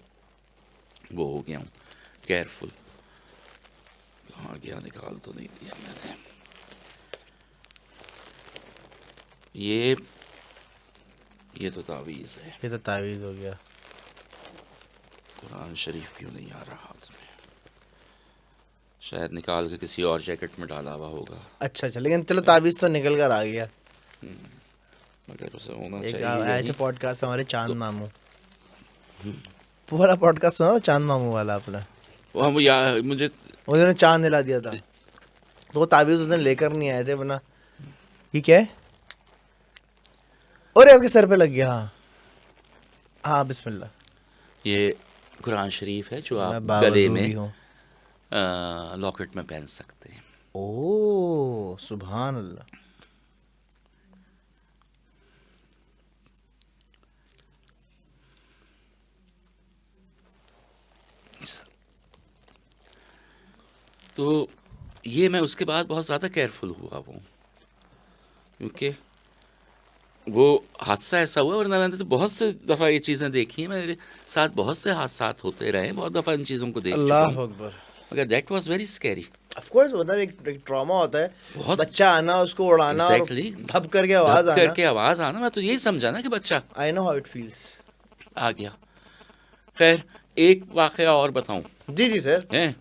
वो हो गया हूँ, केयरफुल। कहाँ गया, निकाल तो नहीं दिया मैंने। ये तो तावीज़ है। ये तो तावीज़ हो गया। कुरान शरीफ क्यों नहीं आ रहा हाथ में? शायद निकाल के किसी और जैकेट में डाला हुआ होगा। अच्छा अच्छा, लेकिन चलो तावीज़ तो निकल कर आ गया। मगर उसे होना एक चाहिए आए थे यही। पॉडकास्ट हमारे चांद मामू, पूरा पॉडकास्ट सुना था चांद मामू वाला आपने? वो हम मुझे उन्होंने चांद हिला दिया था, तो वो तावीज़ उसने लेकर नहीं आए थे, वरना ये क्या है? अरे आपके सर पे लग गया। हाँ हाँ बिस्मिल्लाह। ये कुरान शरीफ है जो आप मैं गले बावजू में भी हूँ। लॉकेट में पहन सकते हैं। ओ सुभान अल्लाह। तो ये मैं उसके बाद बहुत ज़्यादा केयरफुल हुआ वो, क्योंकि वो हादसा ऐसा हुआ, वरना मैंने तो बहुत से दफ़ा ये चीज़ें देखी हैं, मेरे साथ बहुत से हादसा होते रहे हैं, बहुत दफ़ा इन चीज़ों को देख चुका अल्लाह हूँ, अकबर। मगर that was very scary. Of course मतलब एक ट्रॉमा होता है, बहुत बच्चा आना, उसको उड़ाना और एग्जैक्टली धप करके धप आवाज आना। करके आवाज़ आना, मैं तो यही समझा ना कि बच्चा I know how it feels. आ गया। खैर, एक वाक़या और बताऊं जी जी सर। है,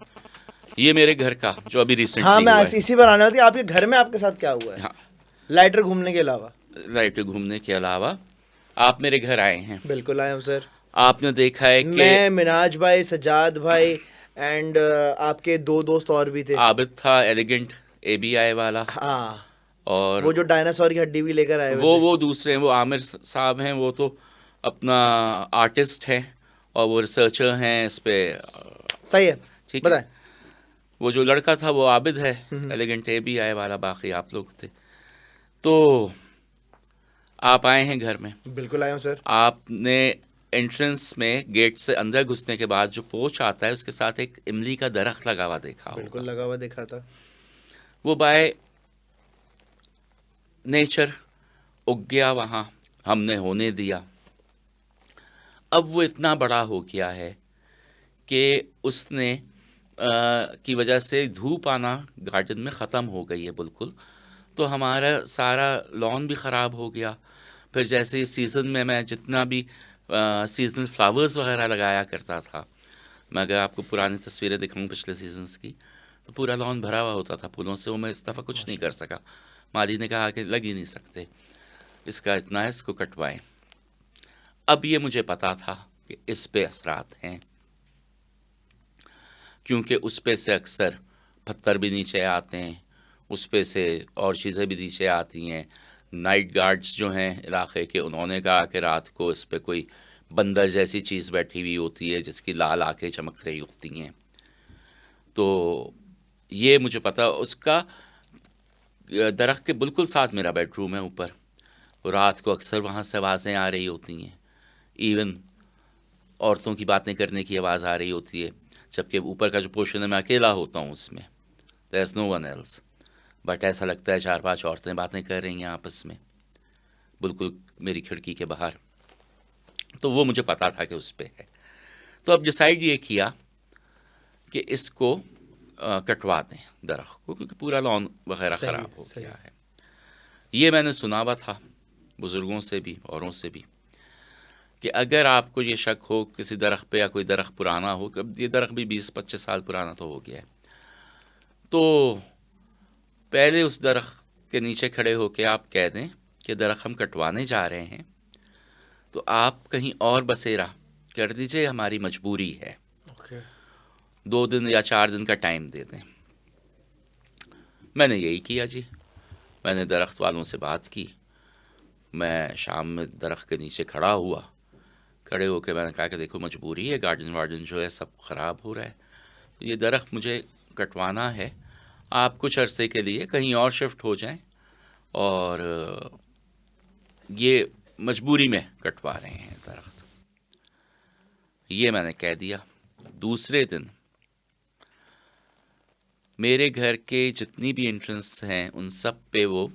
ये मेरे घर का जो अभी हाँ रिसेंटली मैं हुआ है। इसी पर आने वाली थी, आपके घर में आपके साथ क्या हुआ है हाँ, लाइटर घूमने के अलावा? राइट, घूमने के अलावा आप मेरे घर आए हैं, बिल्कुल आए हम सर। आपने देखा है कि मैं, मिनाज भाई, सजाद भाई एंड आपके दो दोस्त और भी थे। आबिद था एलिगेंट ABI वाला, हाँ, और वो जो डायनासोर की हड्डी भी लेकर आए हुए थे। वो दूसरे हैं, वो आमिर साहब हैं, वो तो अपना आर्टिस्ट हैं और वो रिसर्चर हैं इस पे। सही है, ठीक है, बताएं। वो जो लड़का था वो आबिद है, हम्म, एलिगेंट ABI वाला, बाकी आप लोग थे। तो आप आए हैं घर में, बिल्कुल आए हम सर। आपने एंट्रेंस में गेट से अंदर घुसने के बाद जो पोर्च आता है उसके साथ एक इमली का दरख्त लगा हुआ देखा बिल्कुल होगा। लगा हुआ देखा था। वो बाय नेचर उग गया वहाँ, हमने होने दिया। अब वो इतना बड़ा हो गया है कि उसने की वजह से धूप आना गार्डन में ख़त्म हो गई है बिल्कुल। तो हमारा सारा लॉन भी ख़राब हो गया। फिर जैसे सीज़न में मैं जितना भी सीजनल फ्लावर्स वगैरह लगाया करता था, मैं अगर आपको पुरानी तस्वीरें दिखाऊं पिछले सीजन्स की, तो पूरा लॉन भरा हुआ होता था फूलों से। वो मैं इस दफ़ा कुछ नहीं कर सका, माली ने कहा कि लग ही नहीं सकते, इसका इतना है, इसको कटवाएं। अब ये मुझे पता था कि इस पे असरात हैं, क्योंकि उस पे से अक्सर पत्थर भी नीचे आते हैं, उस पे से और चीज़ें भी नीचे आती हैं। नाइट गार्ड्स जो हैं इलाके के, उन्होंने कहा कि रात को इस पे कोई बंदर जैसी चीज़ बैठी हुई होती है जिसकी लाल आंखें चमक रही होती हैं। तो ये मुझे पता। उसका दरख्त के बिल्कुल साथ मेरा बेडरूम है ऊपर, और रात को अक्सर वहाँ से आवाज़ें आ रही होती हैं, इवन औरतों की बातें करने की आवाज़ आ रही होती है, जबकि ऊपर का जो पोर्शन है मैं अकेला होता हूँ उसमें, there is no one else, but ऐसा लगता है 4-5 औरतें बातें कर रही हैं आपस में, बिल्कुल मेरी खिड़की के बाहर। तो वो मुझे पता था कि उस पे है। तो अब डिसाइड ये किया कि इसको कटवा दें दरख्त को, क्योंकि पूरा लॉन वगैरह सही ख़राब हो सही। गया है। ये मैंने सुना हुआ था बुज़ुर्गों से भी, औरों से भी, कि अगर आपको ये शक हो किसी दरख्त पे, या कोई दरख्त पुराना हो, अब ये दरख्त भी 20-25 साल पुराना तो हो गया है, तो पहले उस दरख्त के नीचे खड़े होकर आप कह दें कि दरख्त हम कटवाने जा रहे हैं, तो आप कहीं और बसेरा कर दीजिए, हमारी मजबूरी है, ओके। 2 दिन या 4 दिन का टाइम दे दें। मैंने यही किया जी, मैंने दरख्त वालों से बात की। मैं शाम में दरख्त के नीचे खड़ा हुआ, खड़े होकर मैंने कहा कि देखो मजबूरी है, गार्डन वार्डन जो है सब ख़राब हो रहा है, तो ये दरख्त मुझे कटवाना है, आप कुछ अरसे के लिए कहीं और शिफ्ट हो जाएं, और ये मजबूरी में कटवा रहे हैं दरख्त। ये मैंने कह दिया। दूसरे दिन मेरे घर के जितनी भी एंट्रेंस हैं उन सब पे वो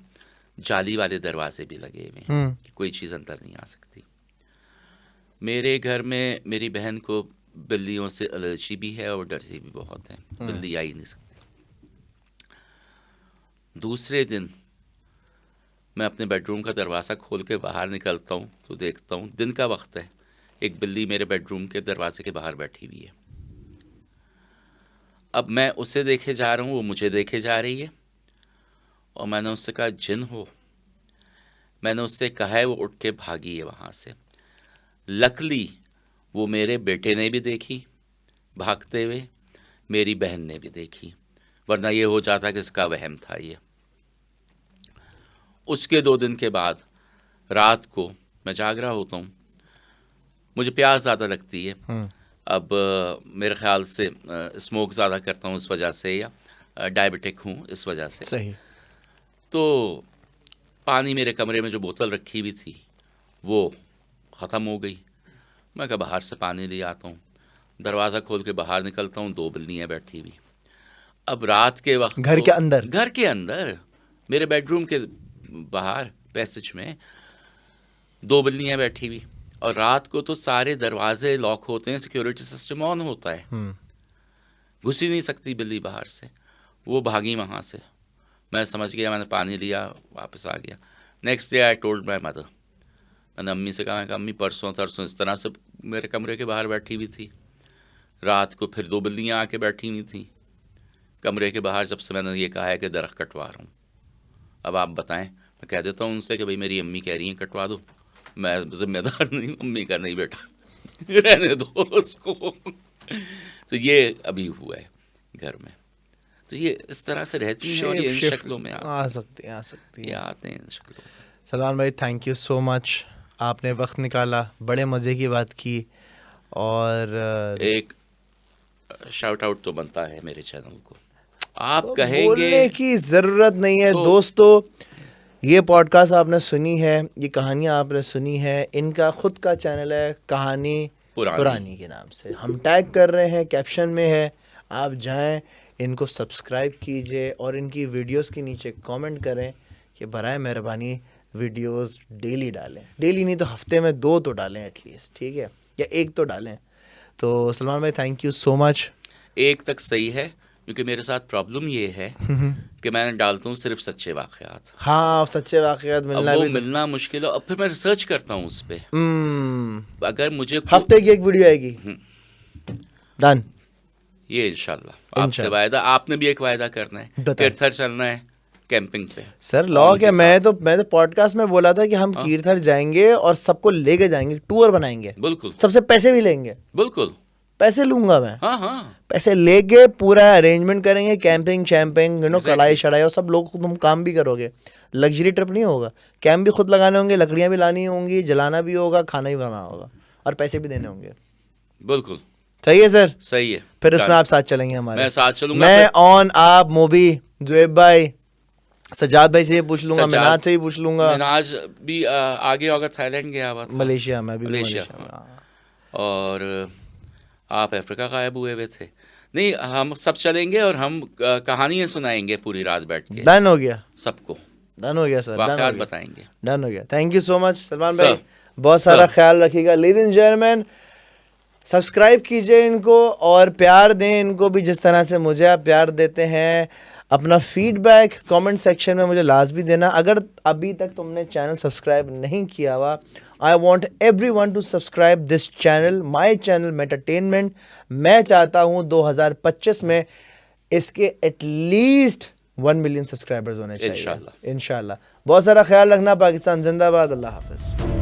जाली वाले दरवाजे भी लगे हुए हैं कि कोई चीज़ अंदर नहीं आ सकती। मेरे घर में मेरी बहन को बिल्लियों से एलर्जी भी है और डरती भी बहुत है, बिल्ली आ ही नहीं सकती। दूसरे दिन मैं अपने बेडरूम का दरवाज़ा खोल के बाहर निकलता हूँ तो देखता हूँ दिन का वक्त है, एक बिल्ली मेरे बेडरूम के दरवाजे के बाहर बैठी हुई है। अब मैं उसे देखे जा रहा हूँ, वो मुझे देखे जा रही है, और मैंने उससे कहा जिन हो, मैंने उससे कहा है, वो उठ के भागी है वहाँ से। लकली वो मेरे बेटे ने भी देखी भागते हुए, मेरी बहन ने भी देखी, वरना ये हो जाता कि इसका वहम था ये। उसके 2 दिन के बाद रात को मैं जाग रहा होता हूँ, मुझे प्यास ज़्यादा लगती है, अब मेरे ख्याल से स्मोक ज़्यादा करता हूँ इस वजह से, या डायबिटिक हूँ इस वजह से। सही। तो पानी मेरे कमरे में जो बोतल रखी हुई थी वो ख़त्म हो गई। मैं कहा बाहर से पानी ले आता हूँ। दरवाज़ा खोल के बाहर निकलता हूँ, 2 बिल्लियाँ बैठी हुई। अब रात के वक्त घर के अंदर? घर के अंदर, मेरे बेडरूम के बाहर पैसेज में 2 बिल्लियाँ बैठी हुई। और रात को तो सारे दरवाजे लॉक होते हैं, सिक्योरिटी सिस्टम ऑन होता है, घुस ही नहीं सकती बिल्ली बाहर से। वो भागी वहाँ से। मैं समझ गया, मैंने पानी लिया, वापस आ गया। Next day I told my mother. मैंने अम्मी से कहा कि अम्मी परसों तरसों इस तरह से मेरे कमरे के बाहर बैठी हुई थी। रात को फिर 2 बिल्लियाँ आके बैठी हुई थी कमरे के बाहर, जब से मैंने ये कहा है कि दरख्त कटवा रहा हूँ। अब आप बताएं, मैं कह देता हूँ उनसे कि भाई मेरी अम्मी कह रही हैं कटवा दो, मैं जिम्मेदार नहीं हूँ। अम्मी का नहीं बेटा, रहने दो उसको। तो ये अभी हुआ है घर में। तो ये इस तरह से रहती हैं और ये इन शक्लों में आ सकती है। ये आते हैं इन शक्लों में। सलमान भाई थैंक यू सो मच, आपने वक्त निकाला, बड़े मज़े की बात की। और एक शाउट आउट तो बनता है मेरे चैनल को। आप कहेंगे बोलने की ज़रूरत नहीं है तो, दोस्तों। ये पॉडकास्ट आपने सुनी है, ये कहानियाँ आपने सुनी है, इनका खुद का चैनल है कहानी पुरानी के नाम से। हम टैग कर रहे हैं, कैप्शन में है, आप जाएं, इनको सब्सक्राइब कीजिए और इनकी वीडियोस के नीचे कमेंट करें कि बराए मेहरबानी वीडियोस डेली डालें। डेली नहीं तो हफ्ते में 2 तो डालें एटलीस्ट, ठीक है, या 1 तो डालें। तो सलमान भाई थैंक यू सो मच। 1 तक सही है, क्योंकि मेरे साथ प्रॉब्लम ये है कि मैं डालता हूँ सिर्फ सच्चे वाक़यात। हाँ, सच्चे वाक़यात मिलना अब वो भी मिलना मुश्किल है। अब फिर मैं रिसर्च करता हूँ उस पे। अगर मुझे हफ्ते की 1 वीडियो आएगी। डन। ये इंशाल्लाह आपसे वायदा। आपने भी एक वायदा करना है, तीर्थर चलना है कैंपिंग पे। सर लॉ क्या, मैं तो पॉडकास्ट में बोला था कि हम तीर्थर जाएंगे और सबको लेके जाएंगे, टूर बनाएंगे। बिल्कुल। सबसे पैसे भी लेंगे। बिल्कुल, पैसे लूंगा मैं। हाँ। पैसे लेके पूरा अरेंजमेंट करेंगे, कैंपिंग शैम्पिंग, कढ़ाई शढ़ाई, और सब लोग तुम काम भी करोगे। लग्जरी ट्रिप नहीं होगा, कैंप भी खुद लगाने होंगे, लकड़ियां भी लानी होंगी, जलाना भी होगा, खाना भी बनाना होगा, और पैसे भी देने होंगे। बिल्कुल सही है सर? सही है। फिर उसमें आप साथ चलेंगे हमारे? मैं साथ चलूंगा। मैं ऑन, आप मोबी, जुएब भाई, सजाद भाई से ये पूछ लूंगा, मिनाज से ही पूछ लूंगा। मिनाज भी आगे होगा, थाईलैंड गया हुआ था, मलेशिया में भी। मलेशिया और आप अफ्रीका गायब हुए हुए थे। नहीं, हम सब चलेंगे और हम कहानियां सुनाएंगे पूरी रात बैठ के। डन हो गया सबको, डन हो गया सर, वाक़यात बताएंगे। डन हो गया। Thank you so much Salman भाई, बहुत सारा ख्याल रखिएगा। लेडीज एंड जेंटलमैन, सब्सक्राइब कीजिए इनको और प्यार दें इनको भी जिस तरह से मुझे आप प्यार देते हैं। अपना फीडबैक कमेंट सेक्शन में मुझे लाजमी देना। अगर अभी तक तुमने चैनल सब्सक्राइब नहीं किया हुआ, I want everyone to subscribe this channel, my channel Mentertainment. मैं चाहता हूँ 2025 में इसके एटलीस्ट 1 मिलियन सब्सक्राइबर्स होने चाहिए इंशाल्लाह। बहुत सारा ख्याल रखना। पाकिस्तान जिंदाबाद। अल्लाह हाफिज़।